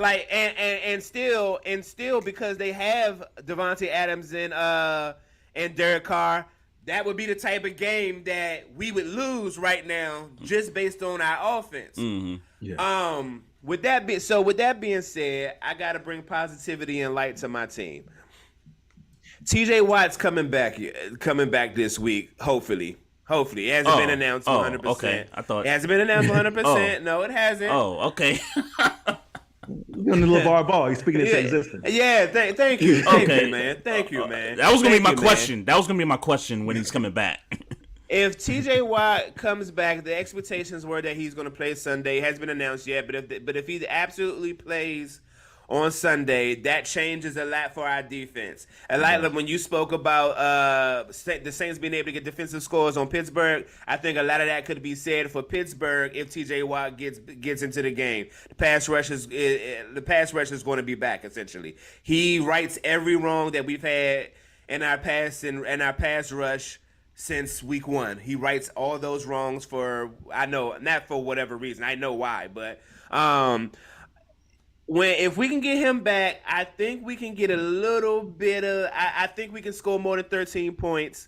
and still because they have Davante Adams and Derek Carr, that would be the type of game that we would lose right now just based on our offense. Yeah. With that being said, I gotta bring positivity and light to my team. TJ Watt's coming back this week. Hopefully, it hasn't been announced 100%. Okay. I thought it hasn't been announced 100%. No, it hasn't. Oh, okay. You're on the LeVar Ball. He's speaking into existence. Yeah, thank you. Okay. You, man. Thank you, man. That was gonna be my man. question. That was gonna be my question when he's coming back. If TJ Watt comes back, the expectations were that he's going to play Sunday. It hasn't been announced yet, but if he absolutely plays on Sunday, that changes a lot for our defense. A lot like when you spoke about the Saints being able to get defensive scores on Pittsburgh, I think a lot of that could be said for Pittsburgh if TJ Watt gets into the game. The pass rush is going to be back essentially. He rights every wrong that we've had in our pass rush since week 1. He rights all those wrongs I know, not for whatever reason. I know why, but if we can get him back, I think we can get a little bit of. I think we can score more than 13 points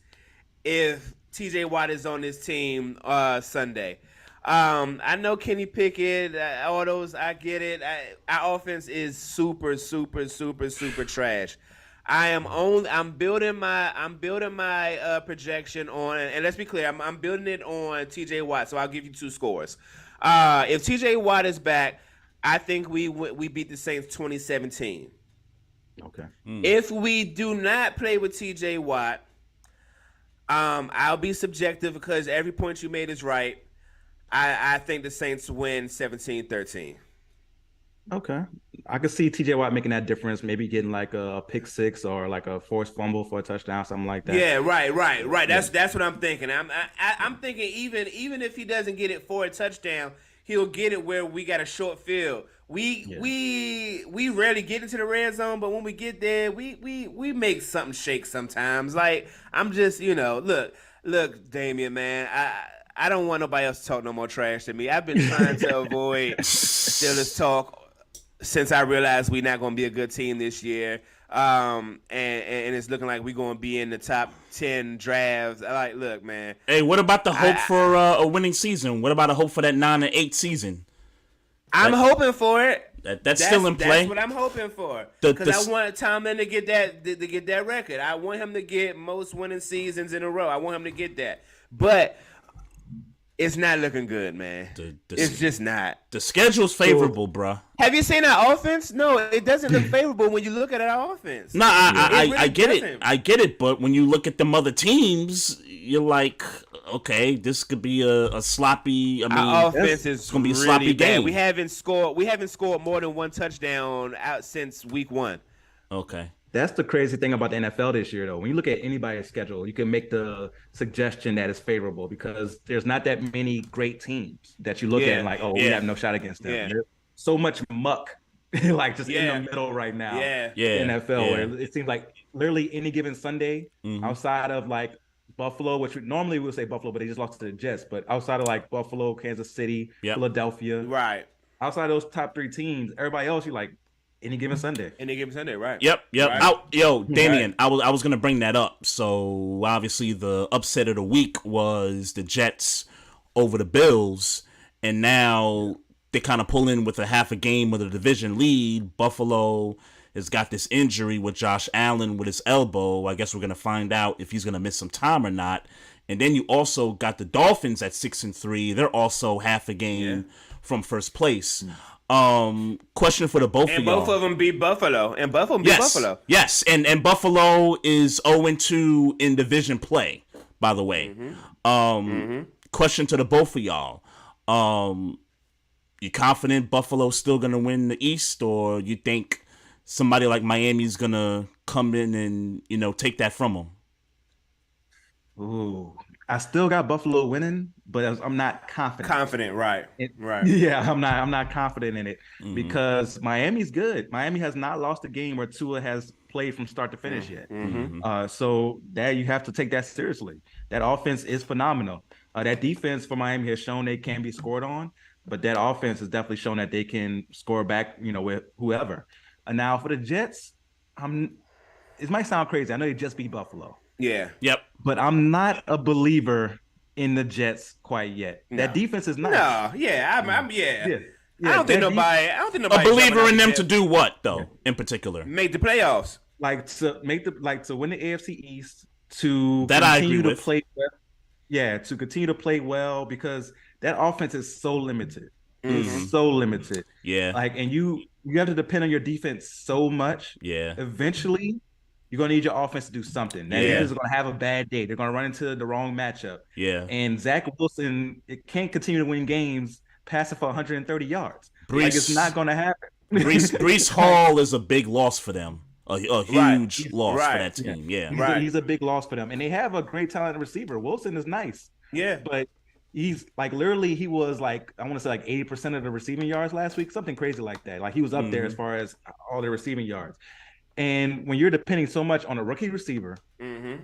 if TJ Watt is on this team Sunday. I know Kenny Pickett, all those. I get it. Our offense is super, super, super, super trash. I'm building my projection on, and let's be clear, I'm building it on TJ Watt. So I'll give you 2 scores. If TJ Watt is back, I think we beat the Saints 2017. Okay. If we do not play with TJ Watt, I'll be subjective because every point you made is right. I think the Saints win 17-13. Okay. I could see TJ Watt making that difference, maybe getting like a pick 6 or like a forced fumble for a touchdown, something like that. Yeah, right. That's what I'm thinking. I'm thinking even if he doesn't get it for a touchdown, he'll get it where we got a short field. We rarely get into the red zone, but when we get there, we make something shake sometimes. Like I'm just, look, Damian, man, I don't want nobody else to talk no more trash to me. I've been trying to avoid Steelers talk since I realized we're not going to be a good team this year, and it's looking like we're going to be in the top 10 drafts. Like, look, man. Hey, what about the hope for a winning season? What about a hope for that 9-8 season? I'm hoping for it. That's still in play. That's what I'm hoping for. Because I want Tomlin to get that record. I want him to get most winning seasons in a row. I want him to get that. But it's not looking good, man. It's just not. The schedule's favorable, bruh. Have you seen our offense? No, it doesn't look favorable when you look at our offense. No, I get it. I get it. But when you look at them other teams, you're like, okay, this could be a sloppy. Our offense is going to be a really sloppy bad. game. We haven't scored more than 1 touchdown out since week 1. Okay. That's the crazy thing about the NFL this year, though. When you look at anybody's schedule, you can make the suggestion that it's favorable because there's not that many great teams that you look at and like, we have no shot against them. There's so much muck, like just in the middle right now. NFL, where it seems like literally any given Sunday, outside of like Buffalo, which normally we would say Buffalo, but they just lost to the Jets. But outside of like Buffalo, Kansas City, Philadelphia, right? Outside of those top 3 teams, everybody else, you like. Any given Sunday, right? Yep. Right. Damian, I was gonna bring that up. So obviously the upset of the week was the Jets over the Bills, and now they kind of pull in with a half a game with a division lead. Buffalo has got this injury with Josh Allen with his elbow. I guess we're gonna find out if he's gonna miss some time or not. And then you also got the Dolphins at 6-3. They're also half a game from first place. Question for the both of y'all. And both of them beat Buffalo. Buffalo. Yes, and Buffalo is 0-2 in division play, by the way. Question to the both of y'all. You confident Buffalo's still going to win the East, or you think somebody like Miami's going to come in and, take that from them? Ooh. I still got Buffalo winning, but I'm not confident. Right. Yeah, I'm not confident in it because Miami's good. Miami has not lost a game where Tua has played from start to finish yet. So that you have to take that seriously. That offense is phenomenal. That defense for Miami has shown they can be scored on, but that offense has definitely shown that they can score back, with whoever. Now for the Jets, it might sound crazy. I know they just beat Buffalo. Yeah. Yep. But I'm not a believer in the Jets quite yet. No. That defense is nice. No. Yeah. I don't think nobody. A believer in them to Jets do what though, in particular? make the playoffs. like to win the AFC East, to That I continue agree to with. play well. Yeah, to continue to play well because that offense is so limited. It's so limited. Yeah. Like, and you have to depend on your defense so much. Yeah. Eventually, you're gonna need your offense to do something. That Yeah. defense is gonna have a bad day. They're gonna run into the wrong matchup. Yeah. And Zach Wilson, it can't continue to win games passing for 130 yards. Like, Brees- it's not gonna happen. Brees Hall is a big loss for them. A huge loss for that Yeah. team. Yeah. He's a big loss for them. And they have a great talented receiver. Wilson is nice. Yeah. But he's like literally he was like I want to say like 80% of the receiving yards last week, something crazy like that. Like he was up there as far as all the receiving yards. And when you're depending so much on a rookie receiver,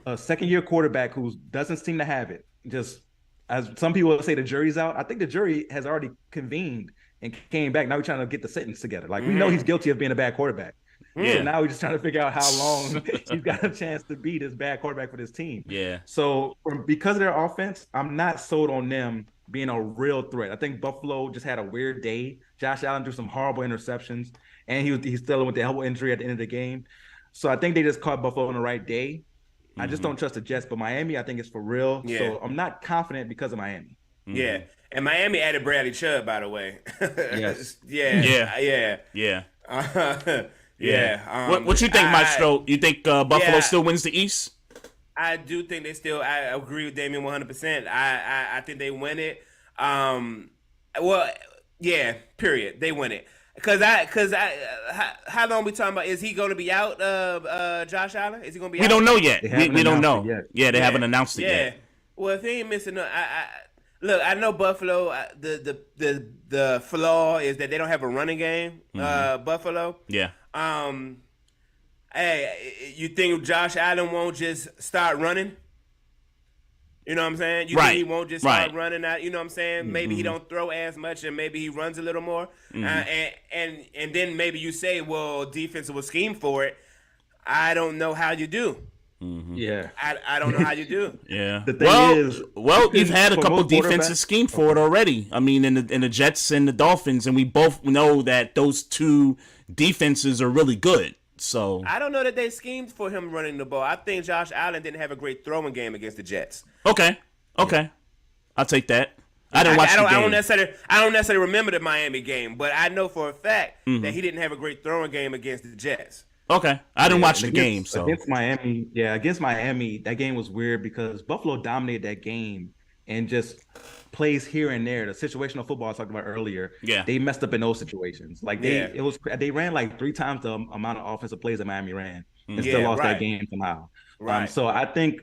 a second-year quarterback who doesn't seem to have it, just as some people would say, the jury's out. I think the jury has already convened and came back. Now we're trying to get the sentence together. Like we know he's guilty of being a bad quarterback. Yeah. So now we're just trying to figure out how long he's got a chance to be this bad quarterback for this team. Yeah. So because of their offense, I'm not sold on them being a real threat. I think Buffalo just had a weird day. Josh Allen threw some horrible interceptions, and he's still with the elbow injury at the end of the game. So I think they just caught Buffalo on the right day. I just don't trust the Jets, but Miami, I think it's for real. Yeah. So I'm not confident because of Miami. Yeah. And Miami added Bradley Chubb, by the way. Yes. Yeah. Yeah. What you think, Maestro? You think Buffalo still wins the East? I do think they still. I agree with Damian 100%. I think they win it. Well, yeah. Period. They win it. How long we talking about? Is he going to be out? Josh Allen? Is he going to be? We out? don't know yet. They We don't haven't know. announced it yet. Yeah, they haven't announced it yet. Well, if he ain't missing, look. I know Buffalo. The flaw is that they don't have a running game. Buffalo. Yeah. Hey, you think Josh Allen won't just start running? You know what I'm saying? You Right. think he won't just start Right. running out? You know what I'm saying? Maybe he don't throw as much, and maybe he runs a little more. And then maybe you say, well, defense will scheme for it. I don't know how you do. Yeah. I don't know how you do. Yeah. The thing is, you've had a for couple most defenses quarterbacks- scheme for it already. I mean, in the Jets and the Dolphins, and we both know that those two defenses are really good. So I don't know that they schemed for him running the ball. I think Josh Allen didn't have a great throwing game against the Jets. okay, I'll take that. I didn't watch the game. I don't necessarily remember the Miami game, but I know for a fact that he didn't have a great throwing game against the Jets. Okay, I didn't watch the Against- game. So against Miami, that game was weird because Buffalo dominated that game and just plays here and there. The situational football I talked about earlier. Yeah. They messed up in those situations. Like they ran like 3 times the amount of offensive plays that Miami ran and still lost that game somehow. Right. So I think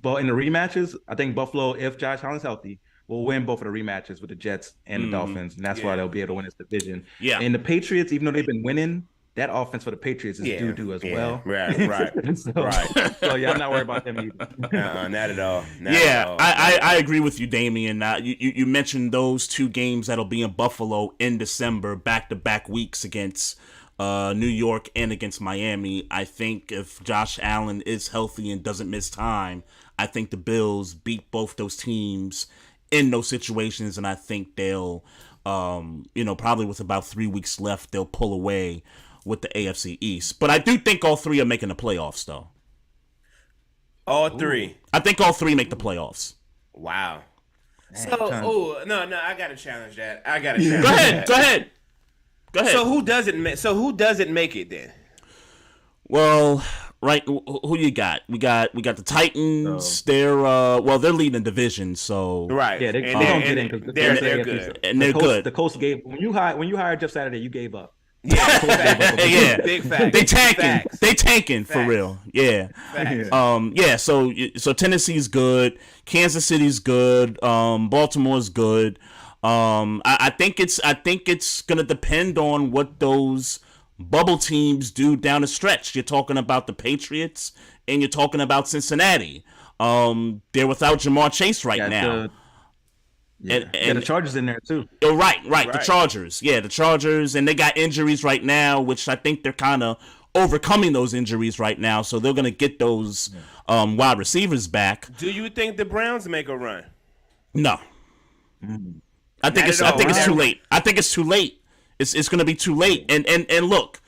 but in the rematches, I think Buffalo, if Josh Allen's healthy, will win both of the rematches with the Jets and the Dolphins, and that's why they'll be able to win this division. Yeah. And the Patriots, even though they've been winning, that offense for the Patriots is doo-doo as well. Right. So yeah, I'm not worried about them either. Not at all. I agree with you, Damian. You mentioned those two games that'll be in Buffalo in December, back-to-back weeks against New York and against Miami. I think if Josh Allen is healthy and doesn't miss time, I think the Bills beat both those teams in those situations, and I think they'll, probably with about 3 weeks left, they'll pull away with the AFC East. But I do think all three are making the playoffs, though. All three. I think all three make the playoffs. Wow. Man, No, I gotta challenge that. Go ahead. So who doesn't make it then? Well, right. Who you got? We got the Titans. They're leading the division. So Right. Yeah, they And don't get in because they're good. And they're good. The Colts gave when you hired Jeff Saturday, you gave up. Yeah, Big facts. they tanking. Facts. They tanking for Facts. real. Yeah. Facts. So Tennessee's good. Kansas City's good. Baltimore's good. I think it's gonna depend on what those bubble teams do down the stretch. You're talking about the Patriots and you're talking about Cincinnati. They're without Jamar Chase right now. And the Chargers in there too. Oh, right. The Chargers. Yeah, the Chargers. And they got injuries right now, which I think they're kind of overcoming those injuries right now. So they're going to get those wide receivers back. Do you think the Browns make a run? No. I think it's too late. I think it's too late. It's going to be too late. And look,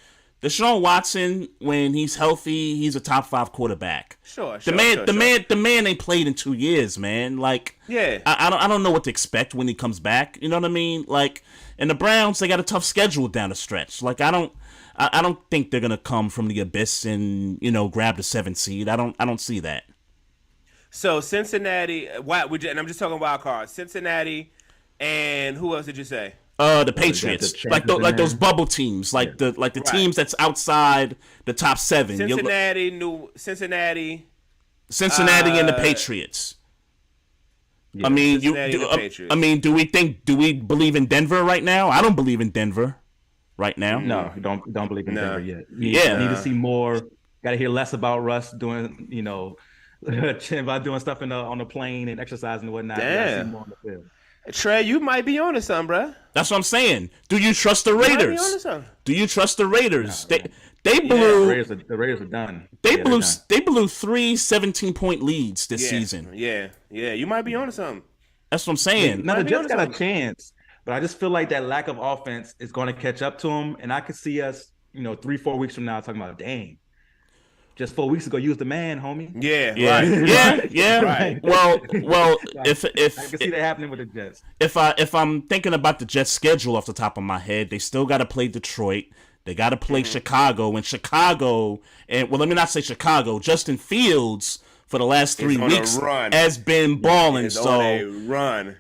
Deshaun Watson, when he's healthy, he's a top 5 quarterback. The man ain't played in 2 years, man. Like, yeah, I don't know what to expect when he comes back. You know what I mean? Like, and the Browns, they got a tough schedule down the stretch. Like, I don't think they're gonna come from the abyss and grab the 7th seed. I don't see that. So Cincinnati, and I'm just talking wild cards. Cincinnati, and who else did you say? The Patriots, like those bubble teams, like the teams that's outside the top 7. Cincinnati, and the Patriots. Yeah. I mean, do we believe in Denver right now? I don't believe in Denver right now. No, don't believe in Denver yet. Need to see more. Got to hear less about Russ doing, about doing stuff on the plane and exercising and whatnot. Damn. See more on the field. Trey, you might be onto something, bro. That's what I'm saying. Do you trust the Raiders? Do you trust the Raiders? No, they blew. The Raiders are done. They blew 3 17-point leads this season. Yeah. You might be onto something. That's what I'm saying. No, the Jets got a chance, but I just feel like that lack of offense is going to catch up to them, and I could see us, 3-4 weeks from now talking about, dang, just 4 weeks ago, you was the man, homie. Yeah. Yeah. Right. Well, if I can see that happening with the Jets. If I'm thinking about the Jets' schedule off the top of my head, they still got to play Detroit. They got to play Chicago, and let me not say Chicago. Justin Fields for the last 3 weeks has been balling.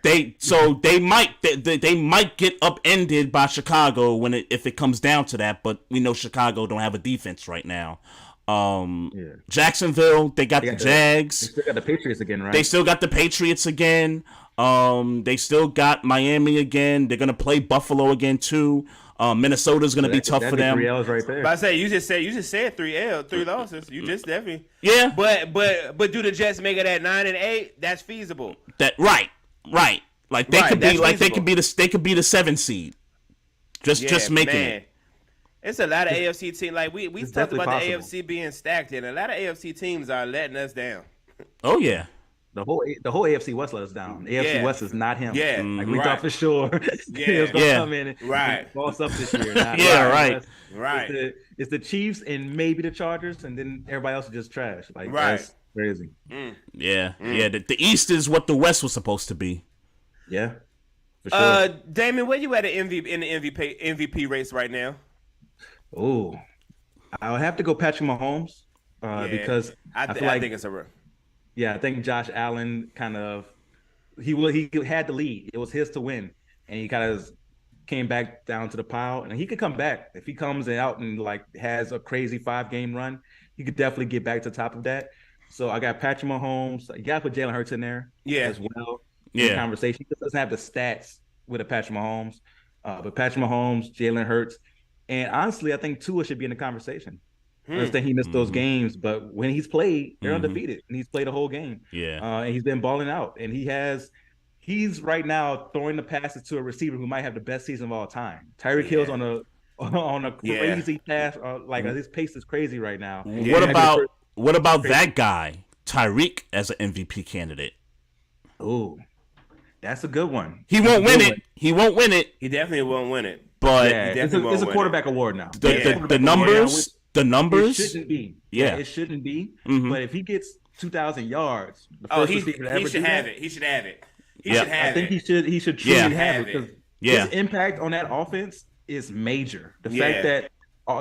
They might get upended by Chicago if it comes down to that. But we know Chicago don't have a defense right now. Jacksonville, they got the Jags. They still got the Patriots again, right? They still got the Patriots again. They still got Miami again. They're gonna play Buffalo again too. Minnesota's gonna be tough for them. 3 L's right there. But I say you just said 3 losses. You just definitely But do the Jets make it at 9-8? That's feasible. That right. Like they could be the 7 seed. Just making it. It's a lot of AFC teams. Like we talked about possible. the AFC being stacked, and a lot of AFC teams are letting us down. Oh yeah. The whole AFC West let us down. The AFC West is not him. Yeah, like we thought for sure. He was gonna come in and boss up this year. Right. It's the Chiefs and maybe the Chargers, and then everybody else is just trash. Like that's crazy. Yeah. The East is what the West was supposed to be. Yeah. For sure. Damian, where you at in the MVP race right now? Oh, I would have to go Patrick Mahomes because I think it's a. Yeah, I think Josh Allen kind of he had the lead. It was his to win, and he kind of came back down to the pile. And he could come back if he comes out and like has a crazy 5-game run. He could definitely get back to the top of that. So I got Patrick Mahomes. You got to put Jalen Hurts in there as well. In the conversation. He doesn't have the stats with a Patrick Mahomes, but Patrick Mahomes, Jalen Hurts. And honestly, I think Tua should be in the conversation. I understand he missed those games, but when he's played, they're undefeated, and he's played a whole game. And he's been balling out, and he's right now throwing the passes to a receiver who might have the best season of all time. Tyreek Hill's on a crazy pass, his pace is crazy right now. What about that guy, Tyreek, as an MVP candidate? Oh, that's a good one. He won't win it. He won't win it. He definitely won't win it. But it's a quarterback award now. The numbers. It shouldn't be. Yeah, it shouldn't be. But if he gets 2,000 yards, the first receiver to ever he should have it. He should have it. I think he should truly have it because his impact on that offense is major. The fact that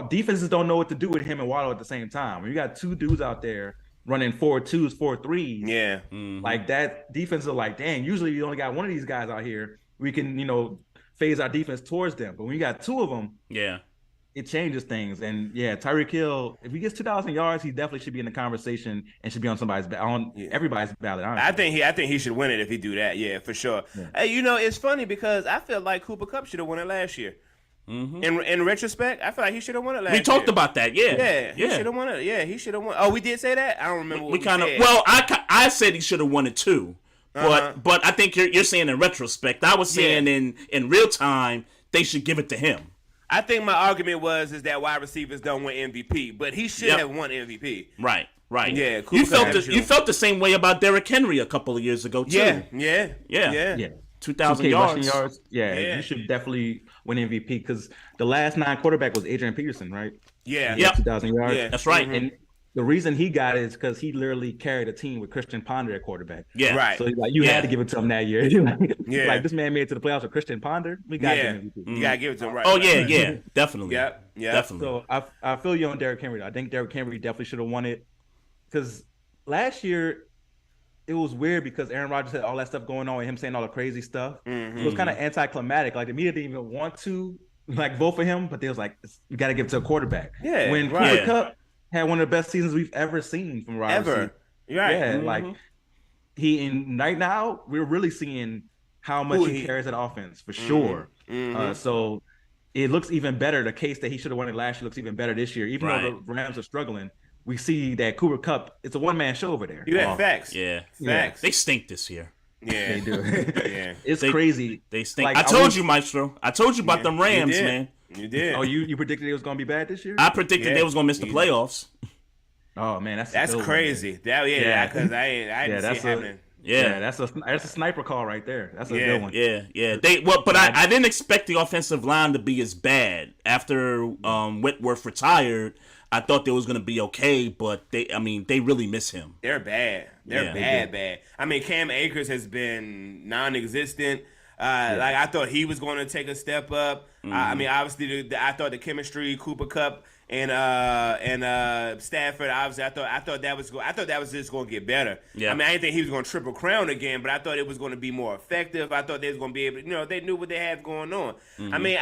defenses don't know what to do with him and Waddle at the same time. When you got 2 dudes out there running 4-2s, 4-3s, like that defense is like, dang. Usually you only got one of these guys out here. We can phase our defense towards them. But when you got 2 of them, it changes things. And Tyreek Hill, if he gets 2,000 yards, he definitely should be in the conversation and should be on everybody's ballot. Honestly. I think he should win it if he do that. Yeah, for sure. Hey, it's funny because I feel like Cooper Kupp should have won it last year. In retrospect, I feel like he should have won it last year. We talked about that. He should have won it. Yeah, he should have won. Oh, we did say that? I don't remember what we said. Well, I said he should have won it too. But I think you're saying in retrospect. I was saying in real time they should give it to him. I think my argument is that wide receivers don't win MVP, but he should have won MVP. Right. Yeah, you felt the same way about Derrick Henry a couple of years ago too. Yeah. 2,000 2K yards. rushing yards. Yeah, you should definitely win MVP because the last 9 quarterback was Adrian Peterson, right? Yeah. Yep. 2,000 yards. Yeah. That's right. And the reason he got it is because he literally carried a team with Christian Ponder at quarterback. Yeah. Right. So like you had to give it to him that year. Like this man made it to the playoffs with Christian Ponder. We got him MVP. You gotta give it to him, right? Oh right, yeah, right. yeah, definitely. Yep. Definitely. So I feel you on Derrick Henry. I think Derrick Henry definitely should have won it because last year it was weird because Aaron Rodgers had all that stuff going on and him saying all the crazy stuff. It was kind of anticlimactic. Like the media didn't even want to like vote for him, but they was like, you got to give it to a quarterback. Yeah, when Cooper Kupp had one of the best seasons we've ever seen from Rodgers. Ever. Right. Yeah, like right now we're really seeing how much he carries that offense for sure. So it looks even better. The case that he should have won it last year looks even better this year. Even though the Rams are struggling, we see that Cooper Kupp, it's a one-man show over there. You had facts. Yeah. Facts. They stink this year. Yeah. They do. Yeah. It's crazy. They stink. Like, I told you, Maestro. I told you about them Rams, man. You did. Oh, you predicted it was going to be bad this year? I predicted they was going to miss the playoffs. Oh, man, that's crazy. Because I didn't see it happening. Yeah, that's a sniper call right there. That's a good one. Yeah. I didn't expect the offensive line to be as bad after Whitworth retired. I thought they was gonna be okay, but they really miss him. They're bad. They're bad. I mean, Cam Akers has been non-existent. Like I thought he was going to take a step up. I mean, obviously, I thought the chemistry, Cooper Kupp and Stafford. Obviously, I thought that was just going to get better. Yeah. I mean, I didn't think he was going to triple crown again, but I thought it was going to be more effective. I thought they was going to be able to, they knew what they had going on. I mean,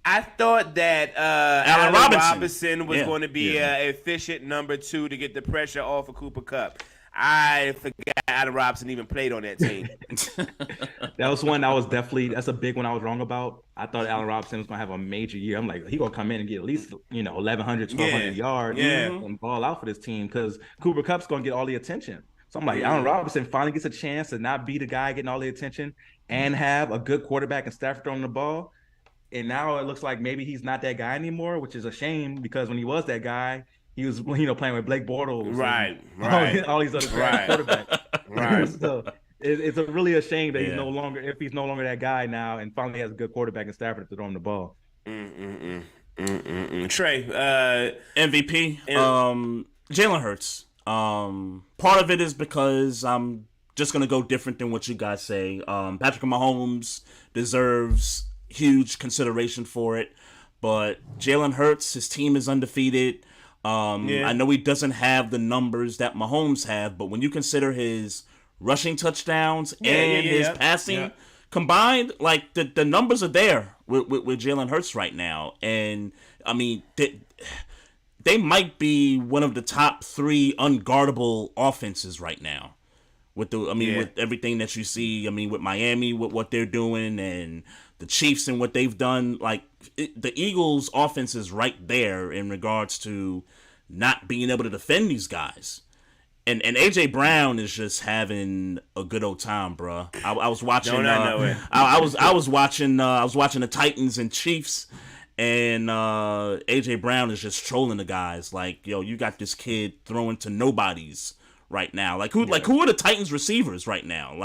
I thought that Allen Robinson was going to be an efficient number 2 to get the pressure off of Cooper Kupp. I forgot Allen Robinson even played on that team. That was one that's a big one I was wrong about. I thought Allen Robinson was going to have a major year. I'm like, he going to come in and get at least, 1,100, 1,200 yards and ball out for this team because Cooper Kupp's going to get all the attention. So I'm like, Allen Robinson finally gets a chance to not be the guy getting all the attention and have a good quarterback and Stafford throwing the ball. And now it looks like maybe he's not that guy anymore, which is a shame because when he was that guy, he was playing with Blake Bortles, right, all these other quarterbacks, right. So it's really a shame that he's no longer that guy now, and finally has a good quarterback in Stafford to throw him the ball. Trey, MVP, Jalen Hurts. Part of it is because I'm just gonna go different than what you guys say. Patrick Mahomes deserves huge consideration for it, but Jalen Hurts, his team is undefeated. I know he doesn't have the numbers that Mahomes have, but when you consider his rushing touchdowns and his passing combined, like the numbers are there with Jalen Hurts right now. And I mean, they might be one of the top 3 unguardable offenses right now. With everything that you see, with Miami, with what they're doing, and the Chiefs and what they've done, the Eagles' offense is right there in regards to not being able to defend these guys. And AJ Brown is just having a good old time, bro. I was watching. I was watching the Titans and Chiefs, and AJ Brown is just trolling the guys. Like, yo, you got this kid throwing to nobodies right now. Who are the Titans receivers right now?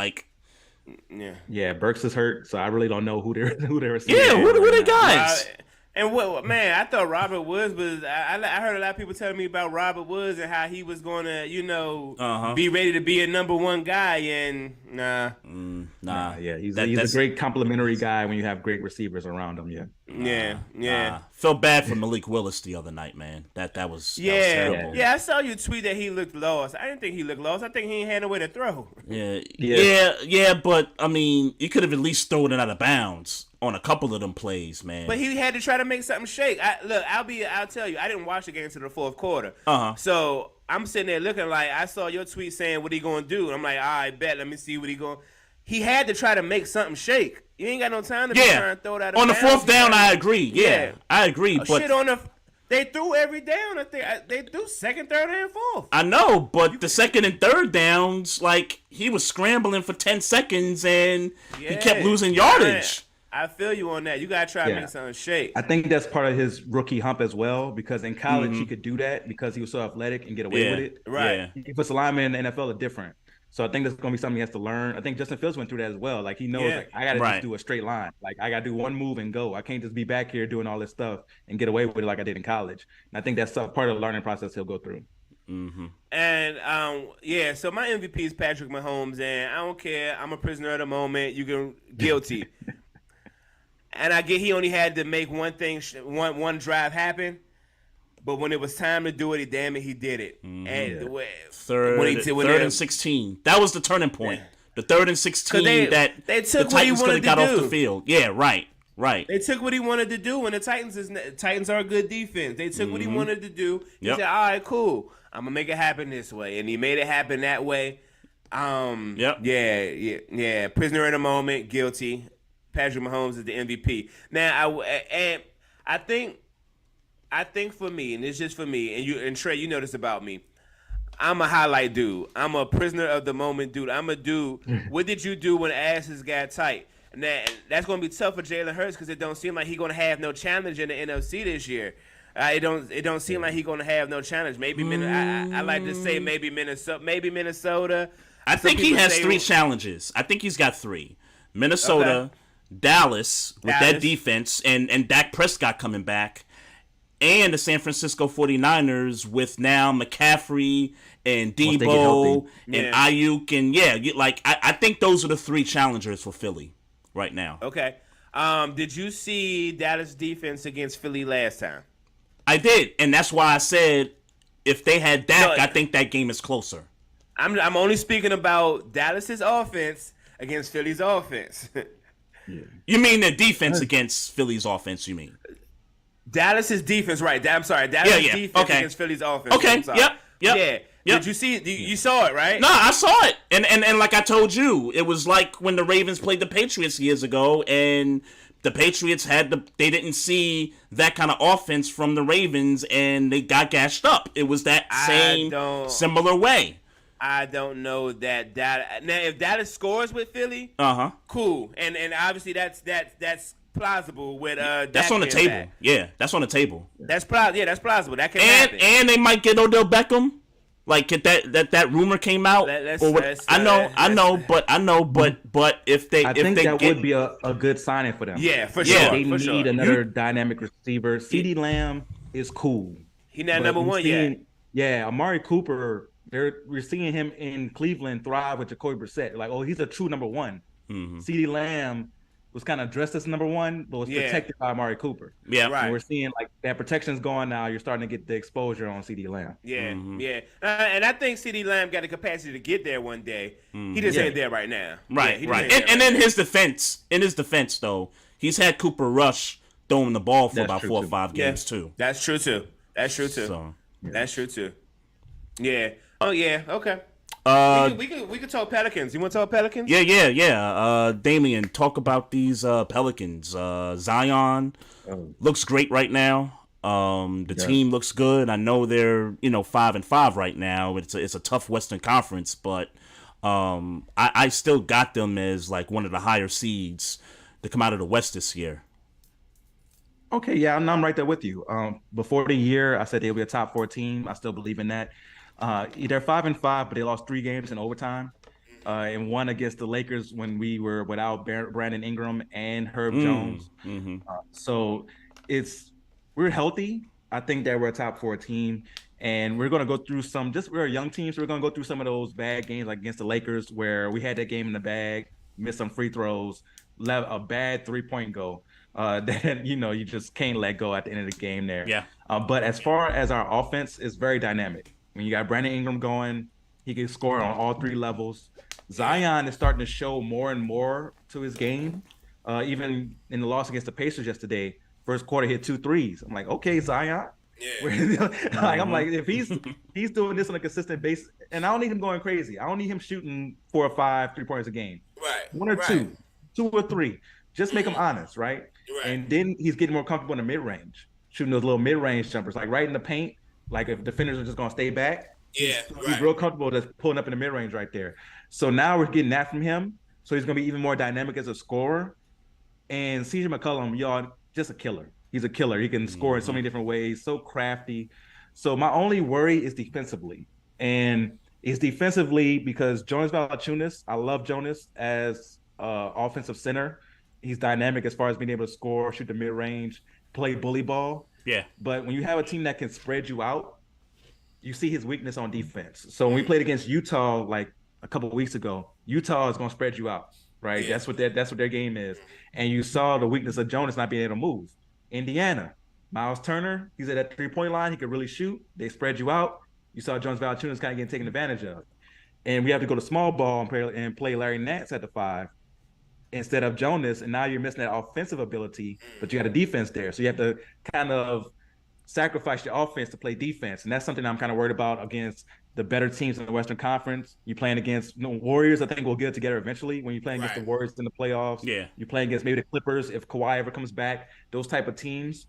Burks is hurt, so I really don't know who they're receivers. Yeah, who they guys? And I thought Robert Woods was. I heard a lot of people telling me about Robert Woods and how he was going to, be ready to be a number 1 guy. And nah. He's a great complimentary guy when you have great receivers around him. Felt bad for Malik Willis the other night, man. That was terrible. Yeah, I saw you tweet that he looked lost. I didn't think he looked lost. I think he ain't had no way to throw. Yeah, but I mean, you could have at least thrown it out of bounds on a couple of them plays, man. But he had to try to make something shake. I'll tell you, I didn't watch the game until the 4th quarter. So I'm sitting there looking like, I saw your tweet saying what he gonna do. And I'm like, all right, bet, let me see what he going. He had to try to make something shake. You ain't got no time to be trying to throw it out of on the bounds. 4th down. I agree. Yeah, I agree. But they threw every down. They threw 2nd, 3rd, and 4th. I know, but the 2nd and 3rd downs, he was scrambling for 10 seconds and he kept losing yardage. I feel you on that. You gotta try to make something shake. I think that's part of his rookie hump as well, because in college he could do that because he was so athletic and get away with it. Right. If it's a lineman in the NFL, it's different. So I think that's going to be something he has to learn. I think Justin Fields went through that as well. Like, he knows, like, I got to just do a straight line. Like, I got to do one move and go. I can't just be back here doing all this stuff and get away with it like I did in college. And I think that's part of the learning process he'll go through. Mm-hmm. And so my MVP is Patrick Mahomes, and I don't care. I'm a prisoner of the moment. You can guilty. And I get he only had to make one one drive happen. But when it was time to do it, he did it. Mm-hmm. And third and 16. That was the turning point. The 3rd and 16 they took the what he Titans wanted to got do. off the field. Yeah, right. They took what he wanted to do, and the Titans are a good defense. They took what he wanted to do. He said, all right, cool. I'm going to make it happen this way. And he made it happen that way. Yeah. Prisoner in the moment, guilty. Patrick Mahomes is the MVP. Now, I think for me, and it's just for me, and Trey, you know this about me. I'm a highlight dude. I'm a prisoner of the moment dude. I'm a dude. What did you do when asses got tight? And that's going to be tough for Jalen Hurts because it don't seem like he's going to have no challenge in the NFC this year. It don't seem like he's going to have no challenge. Maybe I like to say maybe Minnesota. I think he has 3 challenges. I think he's got 3. Minnesota, Dallas with that defense, and Dak Prescott coming back, and the San Francisco 49ers with now McCaffrey and Debo and Ayuk. And I think those are the 3 challengers for Philly right now. Okay. Did you see Dallas defense against Philly last time? I did, and that's why I said if they had Dak, I think that game is closer. I'm only speaking about Dallas's offense against Philly's offense. You mean the defense against Philly's offense, you mean? Dallas's defense, right. I'm sorry. Dallas's defense against Philly's offense. Okay, yep. Yeah. Did you see it? You saw it, right? No, I saw it. And like I told you, it was like when the Ravens played the Patriots years ago, and the Patriots they didn't see that kind of offense from the Ravens, and they got gashed up. It was that same similar way. I don't know that Dallas. Now, if Dallas scores with Philly, cool, and obviously that's plausible with that's on the table. Back. Yeah, that's on the table. That's plausible. That can happen. And they might get Odell Beckham. Like that rumor came out. I know, but if they would be a good signing for them. Yeah, for sure. They need another dynamic receiver. CeeDee Lamb is cool. He's not number one yet. Yeah, Amari Cooper. We're seeing him in Cleveland thrive with Jacoby Brissett. Like, he's a true number one. Mm-hmm. CeeDee Lamb was kind of dressed as number one, but was protected by Amari Cooper. Yeah, right. And we're seeing like that protection's gone now. You're starting to get the exposure on CeeDee Lamb. Yeah, and I think CeeDee Lamb got the capacity to get there one day. He just ain't there right now. Right, right. And in his defense, though, he's had Cooper Rush throwing the ball for about 4 or 5 games too. That's true too. That's true too. Yeah. Oh yeah. Okay. We could talk Pelicans. You want to talk Pelicans? Yeah. Damian, talk about these Pelicans. Zion looks great right now. The team looks good. I know they're 5-5 right now. It's a tough Western Conference, but I still got them as like one of the higher seeds to come out of the West this year. Okay, yeah, I'm right there with you. Before the year, I said they'll be a top 4 team. I still believe in that. They're 5-5, but they lost 3 games in overtime, and one against the Lakers when we were without Brandon Ingram and Herb Jones. Mm-hmm. So we're healthy. I think that we're a top 4 team, and we're going to go through we're a young team, so we're going to go through some of those bad games like against the Lakers where we had that game in the bag, missed some free throws, let a bad 3-point goal. That you just can't let go at the end of the game there. Yeah. But as far as our offense, is very dynamic. When you got Brandon Ingram going, he can score on all 3 levels. Zion is starting to show more and more to his game. Even in the loss against the Pacers yesterday, first quarter hit 2 threes. I'm like, okay, Zion. Yeah. I'm like, if he's doing this on a consistent basis, and I don't need him going crazy. I don't need him shooting 4 or 5 3-pointers a game. Right. 1 or 2 or 3. Just make him honest, right? And then he's getting more comfortable in the mid-range, shooting those little mid-range jumpers, like right in the paint. Like if defenders are just going to stay back, he's real comfortable just pulling up in the mid-range right there. So now we're getting that from him. So he's going to be even more dynamic as a scorer. And CJ McCollum, y'all, just a killer. He's a killer. He can score in so many different ways, so crafty. So my only worry is defensively. And Is defensively because Jonas Valanciunas, I love Jonas as offensive center. He's dynamic as far as being able to score, shoot the mid range, play bully ball. Yeah. But when you have a team that can spread you out, you see his weakness on defense. So when we played against Utah like a couple of weeks ago, Utah is going to spread you out, right? Yeah. That's what their game is. And you saw the weakness of Jonas not being able to move. Indiana, Miles Turner, he's at that 3-point line. He could really shoot. They spread you out. You saw Jonas Valanciunas kind of getting taken advantage of. And we have to go to small ball and play Larry Nance at the 5 instead of Jonas. And now you're missing that offensive ability, but you got a defense there. So you have to kind of sacrifice your offense to play defense. And that's something I'm kind of worried about against the better teams in the Western Conference. You're playing against Warriors, I think we'll get it together eventually. When you're playing against the Warriors in the playoffs, you're playing against maybe the Clippers if Kawhi ever comes back, those type of teams.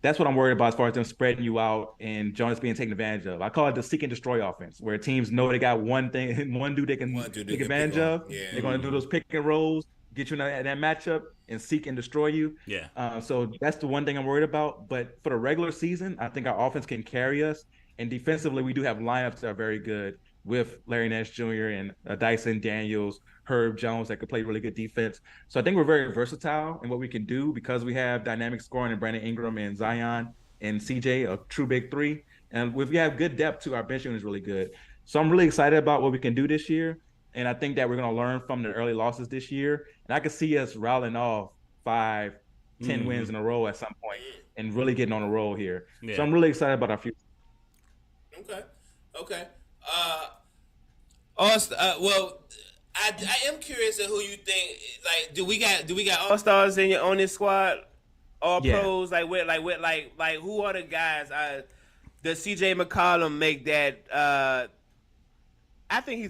That's what I'm worried about as far as them spreading you out and Jonas being taken advantage of. I call it the seek and destroy offense, where teams know they got one dude they can take advantage of. Yeah. They're going to do those pick and rolls, get you in that matchup, and seek and destroy you. Yeah. So that's the one thing I'm worried about. But for the regular season, I think our offense can carry us. And defensively, we do have lineups that are very good with Larry Nance Jr. and Dyson Daniels, Herb Jones that could play really good defense. So I think we're very versatile in what we can do because we have dynamic scoring in Brandon Ingram and Zion and CJ, a true big three. And we have good depth too. Our bench unit is really good. So I'm really excited about what we can do this year. And I think that we're going to learn from the early losses this year. And I can see us rattling off 5, 10 wins in a row at some point and really getting on a roll here. Yeah. So I'm really excited about our future. Okay. Well, I am curious of who you think. Like, do we got all stars on this squad? All pros? Like who are the guys? Does CJ McCollum make that? I think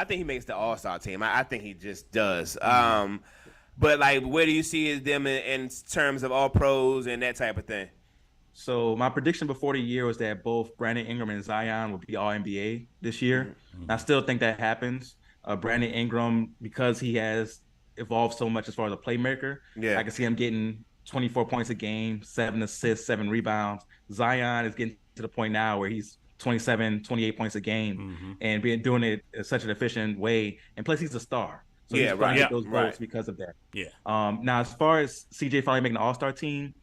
he makes the all-star team. I think he just does. But like, where do you see them in terms of all pros and that type of thing? So my prediction before the year was that both Brandon Ingram and Zion would be all NBA this year. I still think that happens. Brandon Ingram, because he has evolved so much as far as a playmaker, I can see him getting 24 points a game, 7 assists, 7 rebounds. Zion is getting to the point now where he's 27, 28 points a game and doing it in such an efficient way. And plus, he's a star. So he's going to get those goals because of that. Now, as far as CJ finally making the all-star team,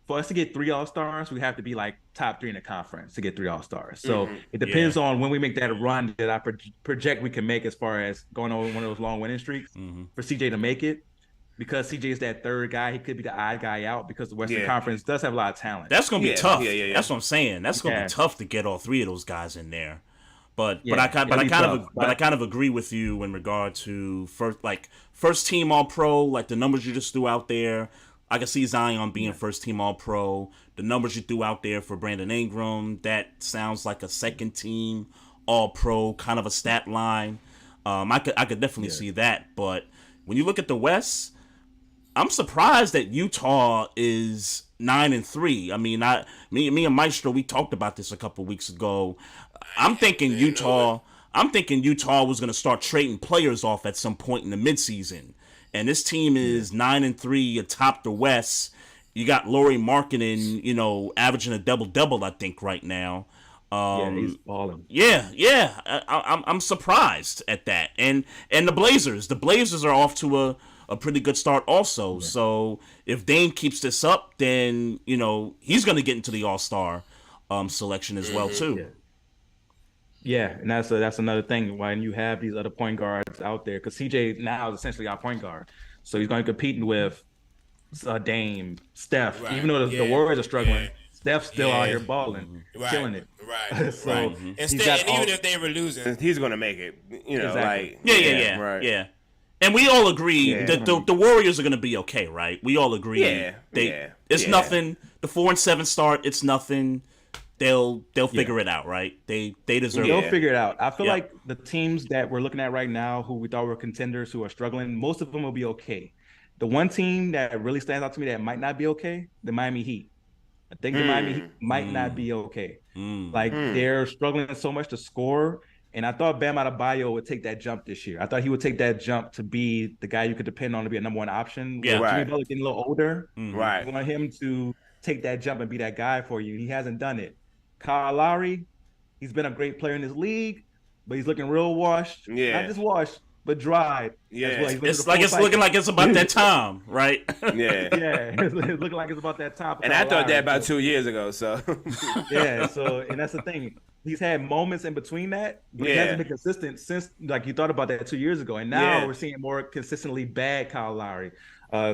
for us to get 3 All-Stars, we have to be like top 3 in the conference to get 3 All-Stars. So it depends on when we make that run that I project we can make as far as going on one of those long winning streaks for CJ to make it. Because CJ is that third guy, he could be the odd guy out because the Western Conference does have a lot of talent. That's going to be tough. That's what I'm saying. That's going to be tough to get all 3 of those guys in there. But I kind of agree with you in regard to first team All-Pro, like the numbers you just threw out there. I can see Zion being first team All-Pro. The numbers you threw out there for Brandon Ingram, that sounds like a second team All-Pro kind of a stat line. I could definitely see that. But when you look at the West, I'm surprised that Utah is 9-3. I mean, me and Maestro, we talked about this a couple weeks ago. I'm thinking Utah was going to start trading players off at some point in the midseason. And this team is 9-3 atop the West. You got Lauri Markkanen, averaging a double-double, I think, right now. He's balling. I'm surprised at that. And the Blazers are off to a pretty good start also. Yeah. So if Dame keeps this up, then he's going to get into the All-Star selection as well too. Yeah, and that's another thing when you have these other point guards out there, because CJ now is essentially our point guard, so he's going to compete with Dame, Steph. Even though the Warriors are struggling, Steph's still out here balling, killing it. Right. So and even if they were losing, he's going to make it. Yeah. And we all agree that the Warriors are going to be okay, right? We all agree. It's nothing. The 4-7 start, it's nothing. They'll figure it out, right? They deserve it. They'll figure it out. I feel like the teams that we're looking at right now who we thought were contenders who are struggling, most of them will be okay. The one team that really stands out to me that might not be okay, the Miami Heat. I think the Miami Heat might not be okay. They're struggling so much to score, and I thought Bam Adebayo would take that jump this year. I thought he would take that jump to be the guy you could depend on to be a number 1 option. Jimmy Butler getting a little older. You want him to take that jump and be that guy for you. He hasn't done it. Kyle Lowry, he's been a great player in this league, but he's looking real washed. Yeah. Not just washed, but dried. Yeah. As well. It's like it's looking like it's about that time, right? Yeah. Yeah, it's looking like it's about that time. And I thought that about 2 years ago. So yeah, so and that's the thing. He's had moments in between that, but he hasn't been consistent since. Like you thought about that 2 years ago, and now we're seeing more consistently bad Kyle Lowry.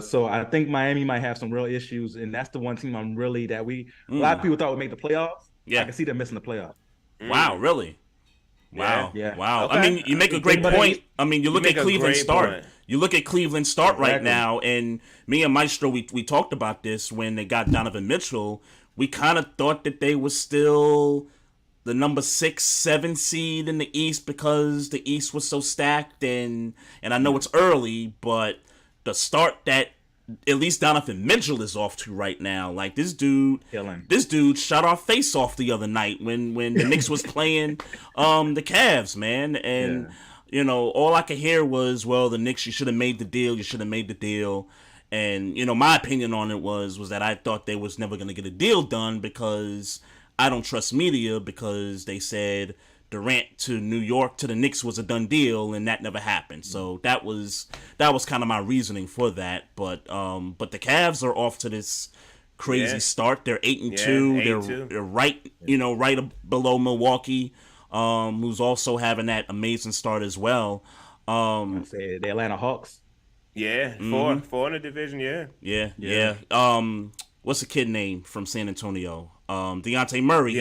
So I think Miami might have some real issues, and that's the one team I'm really a lot of people thought would make the playoffs. Yeah, I can see them missing the playoffs. Wow, really? Wow. Yeah. Wow. Okay. I mean, you make a great point. I mean, you look at Cleveland start. You look at Cleveland start right now, and me and Maestro, we talked about this when they got Donovan Mitchell. We kind of thought that they were still the number 6, 7 seed in the East because the East was so stacked, and I know it's early, but the start that at least Donovan Mitchell is off to right now. Like this dude shot our face off the other night when the Knicks was playing the Cavs, man. And you know, all I could hear was, well, the Knicks, you should have made the deal. And you know, my opinion on it was that I thought they was never gonna get a deal done because I don't trust media, because they said Durant to New York to the Knicks was a done deal, and that never happened. So that was kind of my reasoning for that. But the Cavs are off to this crazy start. They're 8-2. They're right below Milwaukee, who's also having that amazing start as well. I'd say the Atlanta Hawks. Yeah, four in the division. Yeah. What's the kid name from San Antonio? Dejounte Murray.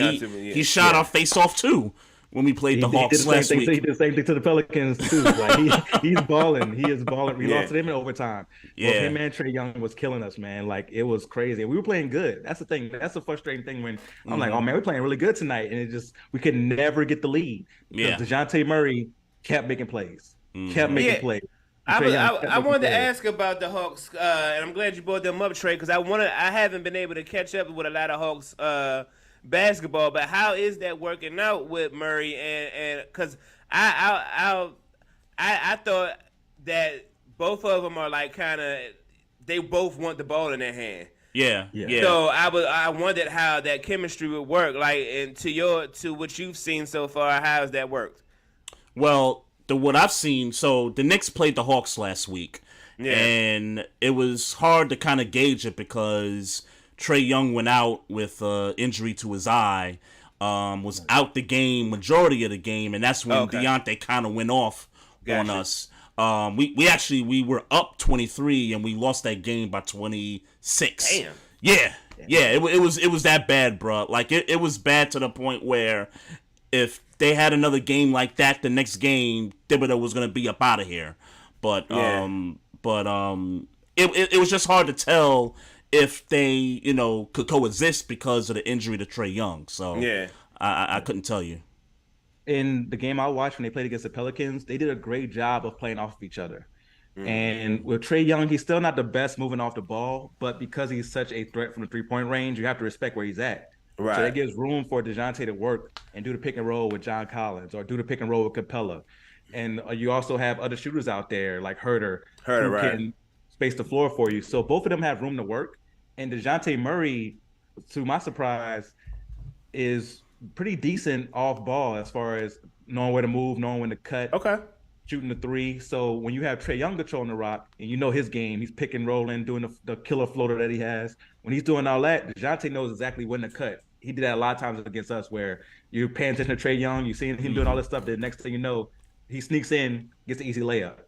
He shot our face off too when we played the Hawks last week. He did the same thing to the Pelicans too. Like he's balling. He is balling. We lost to them in overtime. Yeah. Well, him and Trey Young was killing us, man. Like it was crazy. We were playing good. That's the thing. That's the frustrating thing when I'm like, oh man, we're playing really good tonight, and we could never get the lead. Yeah. DeJounte Murray kept making plays. Kept making plays. I wanted to ask about the Hawks, and I'm glad you brought them up, Trey, because I haven't been able to catch up with a lot of Hawks basketball. But how is that working out with Murray? And because I thought that both of them are like kind of, they both want the ball in their hand. Yeah. So I wondered how that chemistry would work. Like, and to what you've seen so far, how has that worked? Well, what I've seen, so the Knicks played the Hawks last week, and it was hard to kind of gauge it because Trey Young went out with injury to his eye, was out the majority of the game, and that's when Dejounte kind of went off on us. We were up 23, and we lost that game by 26. Damn. Yeah. It was that bad, bro. Like it was bad to the point where if they had another game like that, the next game, Thibodeau was gonna be up out of here. But it was just hard to tell if they, could coexist because of the injury to Trey Young. So I couldn't tell you. In the game I watched when they played against the Pelicans, they did a great job of playing off of each other. And with Trey Young, he's still not the best moving off the ball, but because he's such a threat from the 3-point range, you have to respect where he's at. Right. So that gives room for DeJounte to work and do the pick and roll with John Collins or do the pick and roll with Capella. And you also have other shooters out there like Herter who can space the floor for you. So both of them have room to work. And DeJounte Murray, to my surprise, is pretty decent off ball as far as knowing where to move, knowing when to cut, shooting the three. So when you have Trey Young controlling the rock and you know his game, he's pick and rolling, doing the killer floater that he has. When he's doing all that, DeJounte knows exactly when to cut. He did that a lot of times against us where you're paying attention to Trey Young, you're seeing him doing all this stuff, the next thing you know, he sneaks in, gets an easy layup.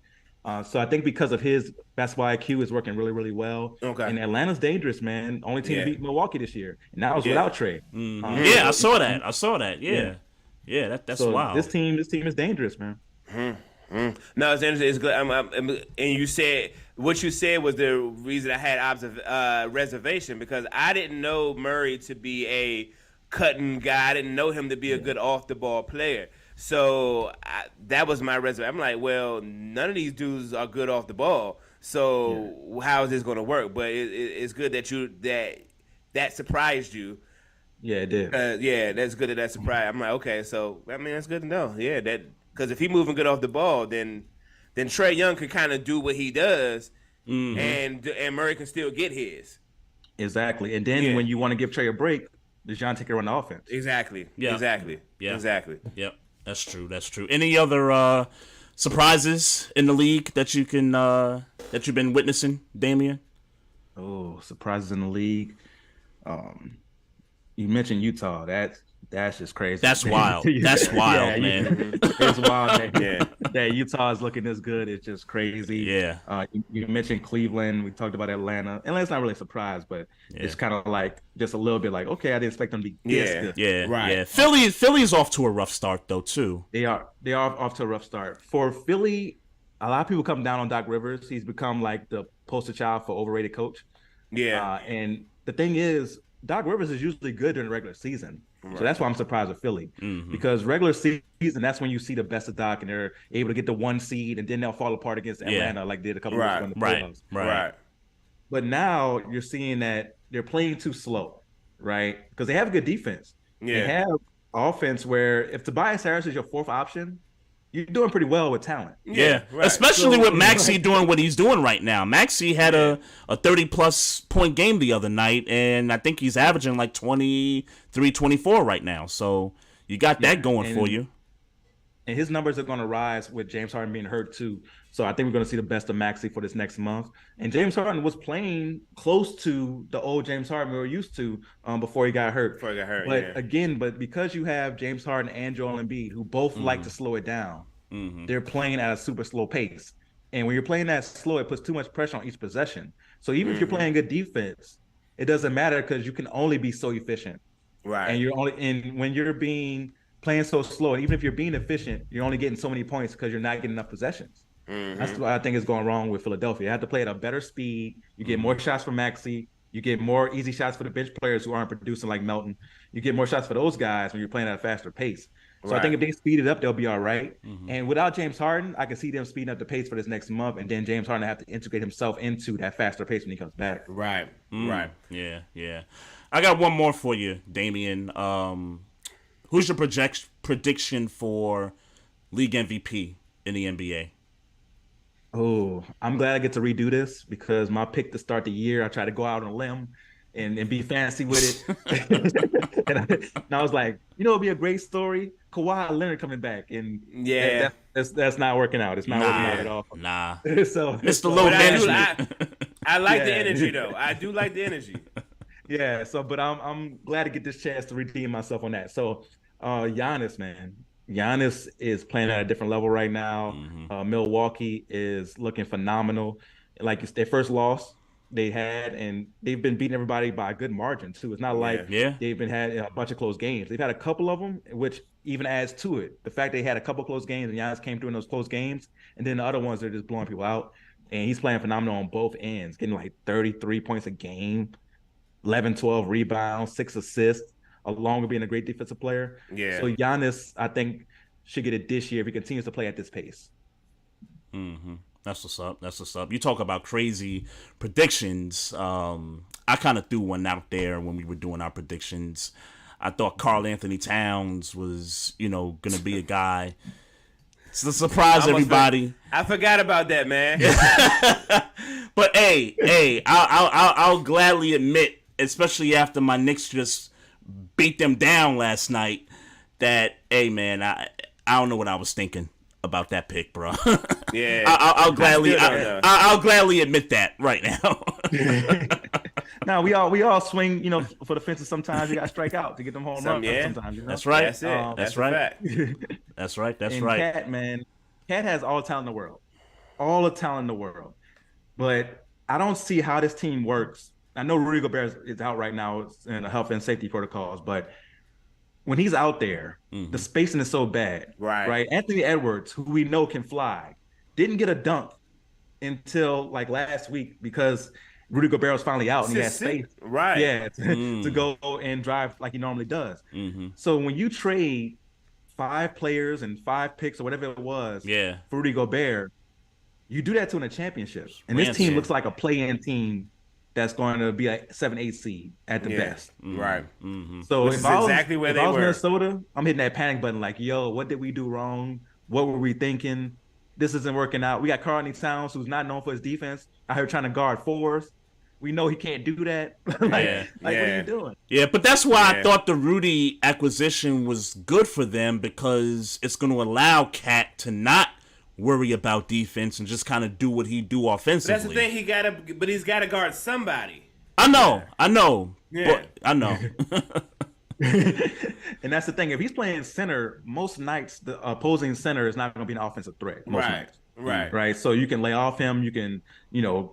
So I think because of his basketball IQ is working really, really well. And Atlanta's dangerous, man. Only team to beat Milwaukee this year. And that was without Trey. I saw that. Yeah, that's wild. This team is dangerous, man. No, it's interesting. It's good. And you said what you said was the reason I had reservation, because I didn't know Murray to be a cutting guy. I didn't know him to be a good off the ball player. So that was my reservation. I'm like, well, none of these dudes are good off the ball. So how is this going to work? But it's good that that surprised you. Yeah, it did. That's good that surprised. I'm like, okay, so I mean that's good to know. Yeah, that. Because if he's moving good off the ball, then Trey Young can kind of do what he does, and Murray can still get his. Exactly. And then when you want to give Trey a break, DeJounte can run the offense. Exactly. Yeah. Exactly. Yeah. Exactly. Yep. That's true. That's true. Any other surprises in the league that you can that you've been witnessing, Damian? Oh, surprises in the league. You mentioned Utah. That's just crazy. That's wild. That's wild, man. It's wild that Utah is looking this good. It's just crazy. Yeah. You mentioned Cleveland. We talked about Atlanta. Atlanta's not really a surprise, but it's kind of like just a little bit like, okay, I didn't expect them to be this good. Yeah. Right. Yeah. Philly's off to a rough start though too. They are off to a rough start. For Philly, a lot of people come down on Doc Rivers. He's become like the poster child for overrated coach. Yeah. And the thing is, Doc Rivers is usually good during the regular season. Right. So that's why I'm surprised with Philly. Because regular season, that's when you see the best of Doc, and they're able to get the 1 seed, and then they'll fall apart against Atlanta like they did a couple years ago in the playoffs. Right. But now you're seeing that they're playing too slow, right? Because they have a good defense. Yeah. They have offense where if Tobias Harris is your fourth option, you're doing pretty well with talent. Yeah. Especially with Maxey doing what he's doing right now. Maxey had a 30-plus point game the other night, and I think he's averaging like 23, 24 right now. So you got that going for you. And his numbers are going to rise with James Harden being hurt too. So I think we're going to see the best of Maxey for this next month. And James Harden was playing close to the old James Harden we were used to before he got hurt. But because you have James Harden and Joel Embiid, who both like to slow it down, they're playing at a super slow pace. And when you're playing that slow, it puts too much pressure on each possession. So even if you're playing good defense, it doesn't matter because you can only be so efficient. Right. And when you're playing so slow, and even if you're being efficient, you're only getting so many points because you're not getting enough possessions. That's what I think is going wrong with Philadelphia. You have to play at a better speed. You get more shots from Maxey. You get more easy shots for the bench players who aren't producing like Melton. You get more shots for those guys when you're playing at a faster pace. So I think if they speed it up, they'll be all right. And without James Harden, I can see them speeding up the pace for this next month, and then James Harden have to integrate himself into that faster pace when he comes back. Right. Yeah. I got one more for you, Damian. Who's your prediction for league MVP in the NBA? Oh, I'm glad I get to redo this because my pick to start the year, I tried to go out on a limb and be fancy with it. and I was like, it'd be a great story. Kawhi Leonard coming back. And that's not working out. It's not working out at all. Nah. So Mr. Low Management. I like the energy, though. I do like the energy. Yeah, but I'm glad to get this chance to redeem myself on that. So Giannis, man. Giannis is playing at a different level right now. Milwaukee is looking phenomenal. Like it's their first loss they had, and they've been beating everybody by a good margin too. It's not like they've been had a bunch of close games. They've had a couple of them, which even adds to it. The fact they had a couple close games and Giannis came through in those close games, and then the other ones they're just blowing people out. And he's playing phenomenal on both ends, getting like 33 points a game, 11, 12 rebounds, 6 assists, along with being a great defensive player. Yeah. So Giannis, I think, should get it this year if he continues to play at this pace. That's what's up. You talk about crazy predictions. I kind of threw one out there when we were doing our predictions. I thought Karl Anthony Towns was, going to be a guy. It's a surprise, everybody. I forgot about that, man. But hey, I'll gladly admit, especially after my Knicks just beat them down last night, that hey, man, I don't know what I was thinking about that pick, bro. Yeah, I'll gladly admit that right now. No, we all swing, for the fences. Sometimes you got to strike out to get them home runs. Yeah, sometimes, That's right. That's it. That's right. That's right. That's right. Cat has all the talent in the world, but I don't see how this team works. I know Rudy Gobert is out right now in the health and safety protocols, but when he's out there, the spacing is so bad. Right. Anthony Edwards, who we know can fly, didn't get a dunk until like last week because Rudy Gobert was finally out and he had space. Right. Yeah, to go and drive like he normally does. So when you trade 5 players and 5 picks or whatever it was for Rudy Gobert, you do that to win a championship. And this team looks like a play-in team that's going to be a 7-8 seed at the best. Right. So if I was Minnesota, I'm hitting that panic button like, yo, what did we do wrong? What were we thinking? This isn't working out. We got Karl Anthony Towns, who's not known for his defense, out here trying to guard 4s. We know he can't do that. Yeah. What are you doing? Yeah, but that's why I Yeah. thought the Rudy acquisition was good for them, because it's going to allow Cat to not worry about defense and just kind of do what he do offensively. That's the thing. He's got to guard somebody. I know. Yeah. But I know. And that's the thing. If he's playing center, most nights the opposing center is not going to be an offensive threat. Most nights. Right. So you can lay off him. You can,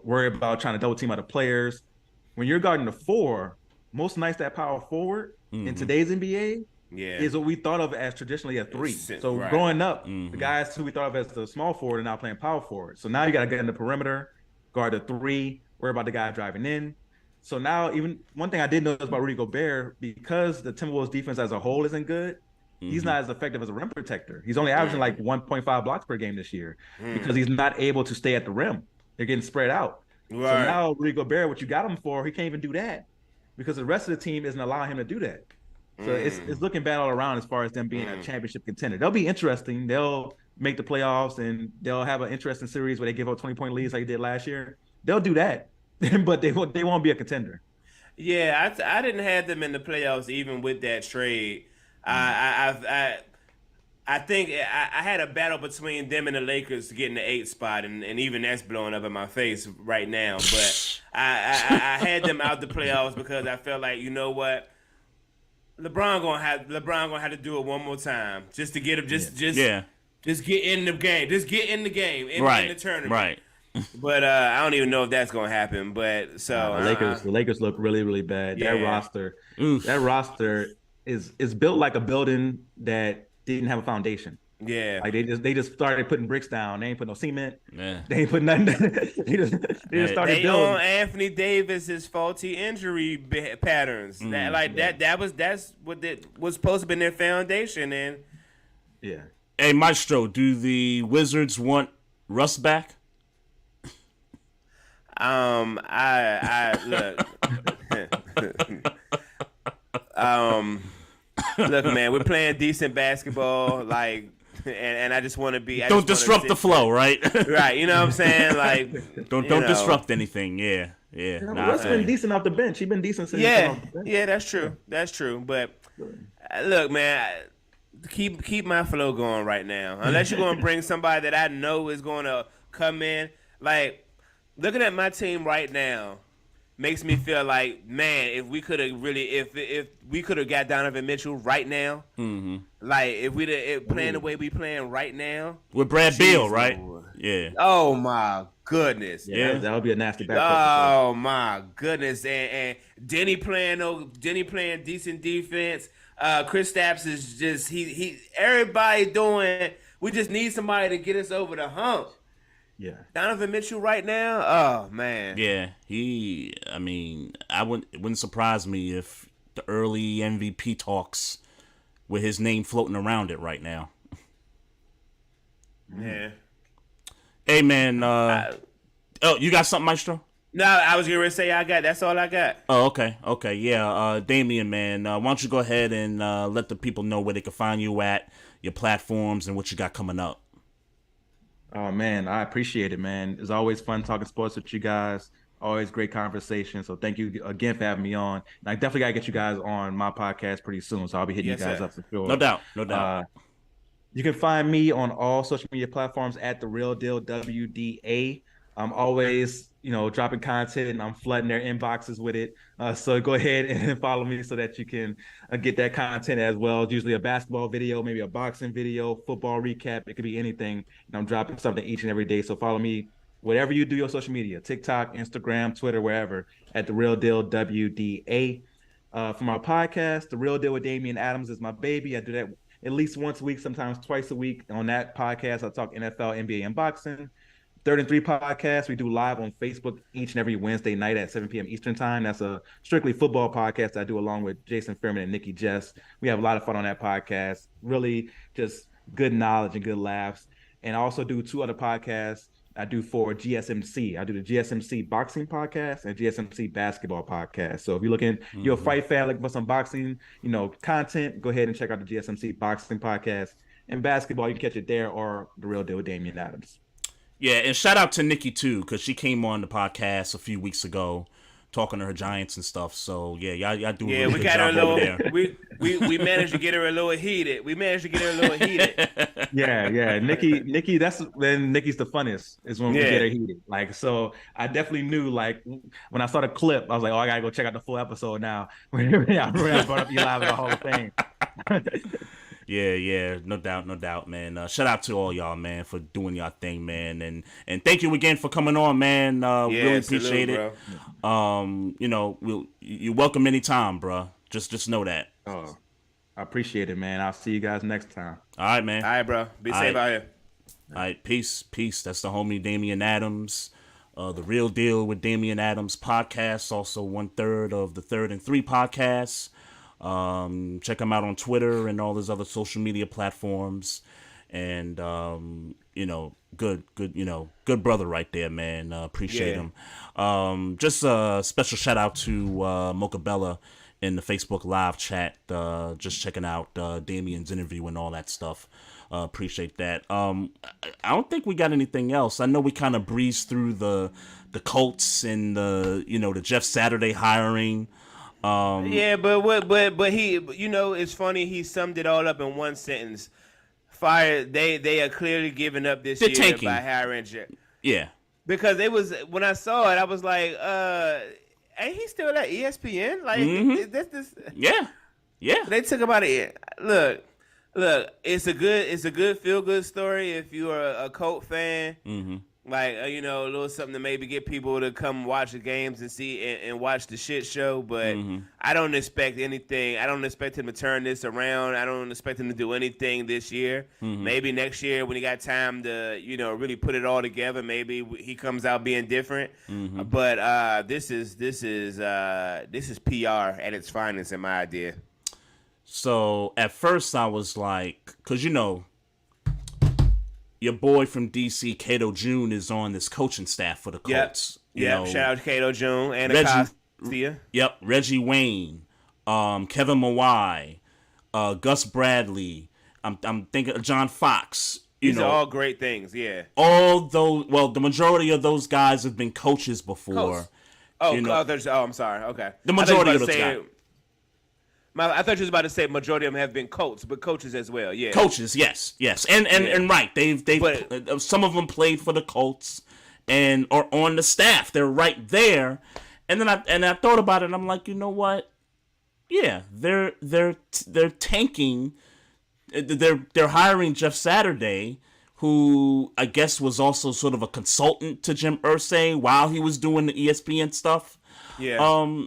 worry about trying to double team other players. When you're guarding the 4, most nights that power forward in today's NBA is what we thought of as traditionally a 3. So growing up, the guys who we thought of as the small forward are now playing power forward. So now you got to get in the perimeter, guard the 3, worry about the guy driving in. So now, even one thing I did notice about Rudy Gobert, because the Timberwolves defense as a whole isn't good, he's not as effective as a rim protector. He's only averaging like 1.5 blocks per game this year because he's not able to stay at the rim. They're getting spread out. So now Rudy Gobert, what you got him for, he can't even do that because the rest of the team isn't allowing him to do that. So it's looking bad all around as far as them being a championship contender. They'll be interesting. They'll make the playoffs and they'll have an interesting series where they give up 20-point leads like they did last year. They'll do that. But they won't be a contender. Yeah, I didn't have them in the playoffs even with that trade. I think I had a battle between them and the Lakers to get in the 8th spot, and even that's blowing up in my face right now. But I had them out the playoffs because I felt like, you know what, LeBron gonna have to do it one more time just to get him just get in the game, in the tournament, Right. But I don't even know if that's gonna happen. But so the Lakers look really, really bad. Yeah. That roster is built like a building that didn't have a foundation. Yeah, like they just started putting bricks down. They ain't put no cement. Yeah. They ain't put nothing. they just started they building. on Anthony Davis's faulty injury patterns. That's what was supposed to be their foundation. And hey, Maestro, do the Wizards want Russ back? I look. Look, man, we're playing decent basketball, like, and I just want to be. Don't disrupt the flow, right? Right, you know what I'm saying? Like, don't disrupt anything. Yeah. Russ been decent off the bench. He's been decent since. Yeah, that's true. But look, man, keep my flow going right now. Unless you're going to bring somebody that I know is going to come in, like. Looking at my team right now makes me feel like, man, if we could have got Donovan Mitchell right now, like if we'd playing the way we playing right now with Brad Beal, right? Yeah. Oh my goodness. Yeah, that would be a nasty backcourt. Oh my goodness. And Denny playing decent defense. Kristaps is just he everybody doing. We just need somebody to get us over the hump. Yeah, Donovan Mitchell right now. Oh man. Yeah, it wouldn't surprise me if the early MVP talks with his name floating around it right now. Yeah. Hey man, you got something, Maestro? No, I was gonna say that's all I got. Oh, okay, yeah. Damian, man, why don't you go ahead and let the people know where they can find you at, your platforms, and what you got coming up. Oh man, I appreciate it, man. It's always fun talking sports with you guys. Always great conversation. So thank you again for having me on. And I definitely gotta get you guys on my podcast pretty soon. So I'll be hitting you guys up for sure. No doubt. You can find me on all social media platforms at The Real Deal WDA. I'm always, dropping content and I'm flooding their inboxes with it. So go ahead and follow me so that you can get that content as well. It's usually a basketball video, maybe a boxing video, football recap. It could be anything. And I'm dropping something each and every day. So follow me, whatever you do your social media, TikTok, Instagram, Twitter, wherever, at The Real Deal WDA. For my podcast, The Real Deal with Damian Adams is my baby. I do that at least once a week, sometimes twice a week. On that podcast, I talk NFL, NBA, and boxing. 3rd and 3 podcast, we do live on Facebook each and every Wednesday night at 7 p.m. Eastern time. That's a strictly football podcast I do along with Jason Fairman and Nikki Jess. We have a lot of fun on that podcast. Really just good knowledge and good laughs. And I also do 2 other podcasts I do for GSMC. I do the GSMC boxing podcast and GSMC basketball podcast. So if you're looking, you're a fight fan looking for some boxing, content, go ahead and check out the GSMC boxing podcast. And basketball, you can catch it there or The Real Deal with Damian Adams. Yeah, and shout out to Nikki too, because she came on the podcast a few weeks ago talking to her Giants and stuff. So yeah, y'all do a Yeah, really we good got her a job over little. there. We managed to get her a little heated. Yeah. Nikki, that's when Nikki's the funnest is when we Yeah. get her heated. Like, so I definitely knew, like, when I saw the clip, I was like, oh, I gotta go check out the full episode now. When I brought up Eli in the Hall of Fame. Yeah, no doubt, man. Shout out to all y'all, man, for doing y'all thing, man, and thank you again for coming on, man. Really appreciate it. You know, you're welcome anytime, bro. Just know that. Oh, I appreciate it, man. I'll see you guys next time. All right, man. All right, bro. Be safe out here. All right, peace. That's the homie Damian Adams. The Real Deal with Damian Adams podcast, also 1/3 of the 3rd and 3 podcasts. Check him out on Twitter and all his other social media platforms. And, you know, good brother right there, man. Appreciate him. Just a special shout out to Mocha Bella in the Facebook live chat. Just checking out Damian's interview and all that stuff. Appreciate that. I don't think we got anything else. I know we kind of breezed through the Colts and the Jeff Saturday hiring. Yeah, but he, it's funny. He summed it all up in one sentence. They are clearly giving up this year tanking by hiring Jeff. Yeah, because it was, when I saw it, I was like, ain't he still at ESPN? Like this. Yeah. They took about it. Look. It's a good feel good story if you are a Colt fan. Mm-hmm. Like, a little something to maybe get people to come watch the games and see and watch the shit show. But I don't expect anything. I don't expect him to turn this around. I don't expect him to do anything this year. Maybe next year when he got time to, really put it all together, maybe he comes out being different. But this is PR at its finest, in my idea. So at first I was like, because your boy from DC, Cato June, is on this coaching staff for the Colts. Yep. Shout out to Cato June and Acosta. Yep. Reggie Wayne, Kevin Mawai, Gus Bradley. I'm thinking of John Fox. These are all great things. Yeah. All those. Well, the majority of those guys have been coaches before. I'm sorry. Okay. The majority of those guys. I thought you was about to say majority of them have been Colts, but coaches as well. Yeah, coaches. Yes, and right. They've some of them played for the Colts and are on the staff. They're right there. And then I thought about it. And I'm like, you know what? Yeah, they're tanking. They're hiring Jeff Saturday, who I guess was also sort of a consultant to Jim Irsay while he was doing the ESPN stuff. Yeah.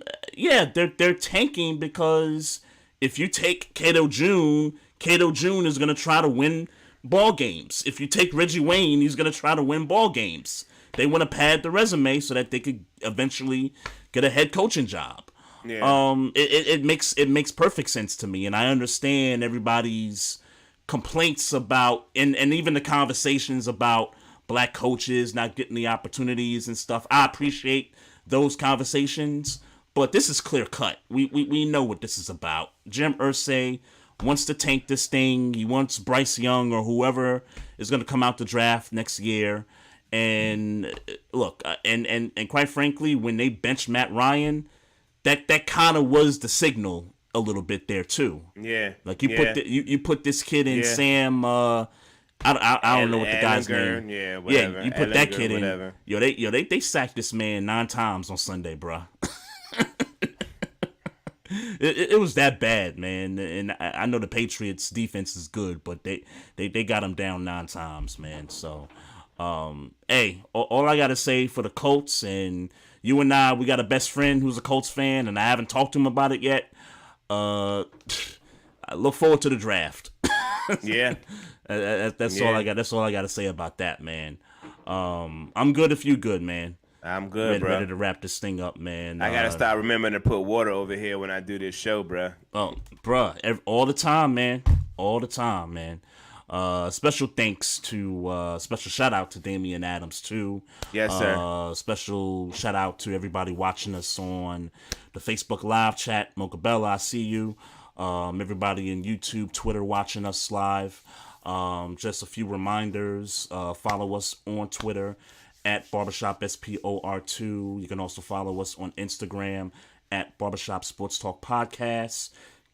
They're tanking because if you take Cato June is going to try to win ball games. If you take Reggie Wayne, he's going to try to win ball games. They want to pad the resume so that they could eventually get a head coaching job. Yeah. It makes perfect sense to me, and I understand everybody's complaints about and even the conversations about black coaches not getting the opportunities and stuff. I appreciate those conversations, but this is clear cut. We know what this is about. Jim Irsay wants to tank this thing. He wants Bryce Young or whoever is going to come out the draft next year. And look, and quite frankly, when they benched Matt Ryan, that kind of was the signal a little bit there too. Yeah, like you put this kid in Sam. I don't know what the guy's name. Yeah, whatever. Yeah, you put that kid in. They sacked this man 9 times on Sunday, bro. It was that bad, man. And I know the Patriots' defense is good, but they got him down 9 times, man. So, hey, all I gotta say for the Colts, and you and I, we got a best friend who's a Colts fan, and I haven't talked to him about it yet. I look forward to the draft. Yeah. That's all I got. That's all I got to say about that, man. I'm good if you good, man. I'm good, bro. Ready to wrap this thing up, man. I gotta start remembering to put water over here when I do this show, bro. Oh, bro, all the time, man. All the time, man. Special thanks to special shout out to Damian Adams too. Yes, sir. Special shout out to everybody watching us on the Facebook live chat. Mocha Bella, I see you. Everybody in YouTube, Twitter watching us live. Just a few reminders. Follow us on Twitter at Barbershop SPOR2. You can also follow us on Instagram at Barbershop Sports Talk Podcast.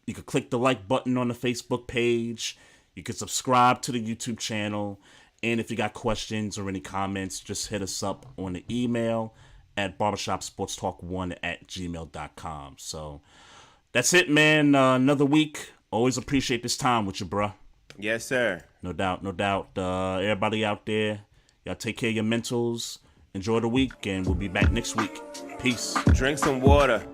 You can click the like button on the Facebook page. You can subscribe to the YouTube channel. And if you got questions or any comments, just hit us up on the email at barbershopsportstalk1@gmail.com. So that's it, man. Another week. Always appreciate this time with you, bruh. Yes, sir. No doubt, no doubt. Everybody out there, y'all take care of your mentals. Enjoy the week, and we'll be back next week. Peace. Drink some water.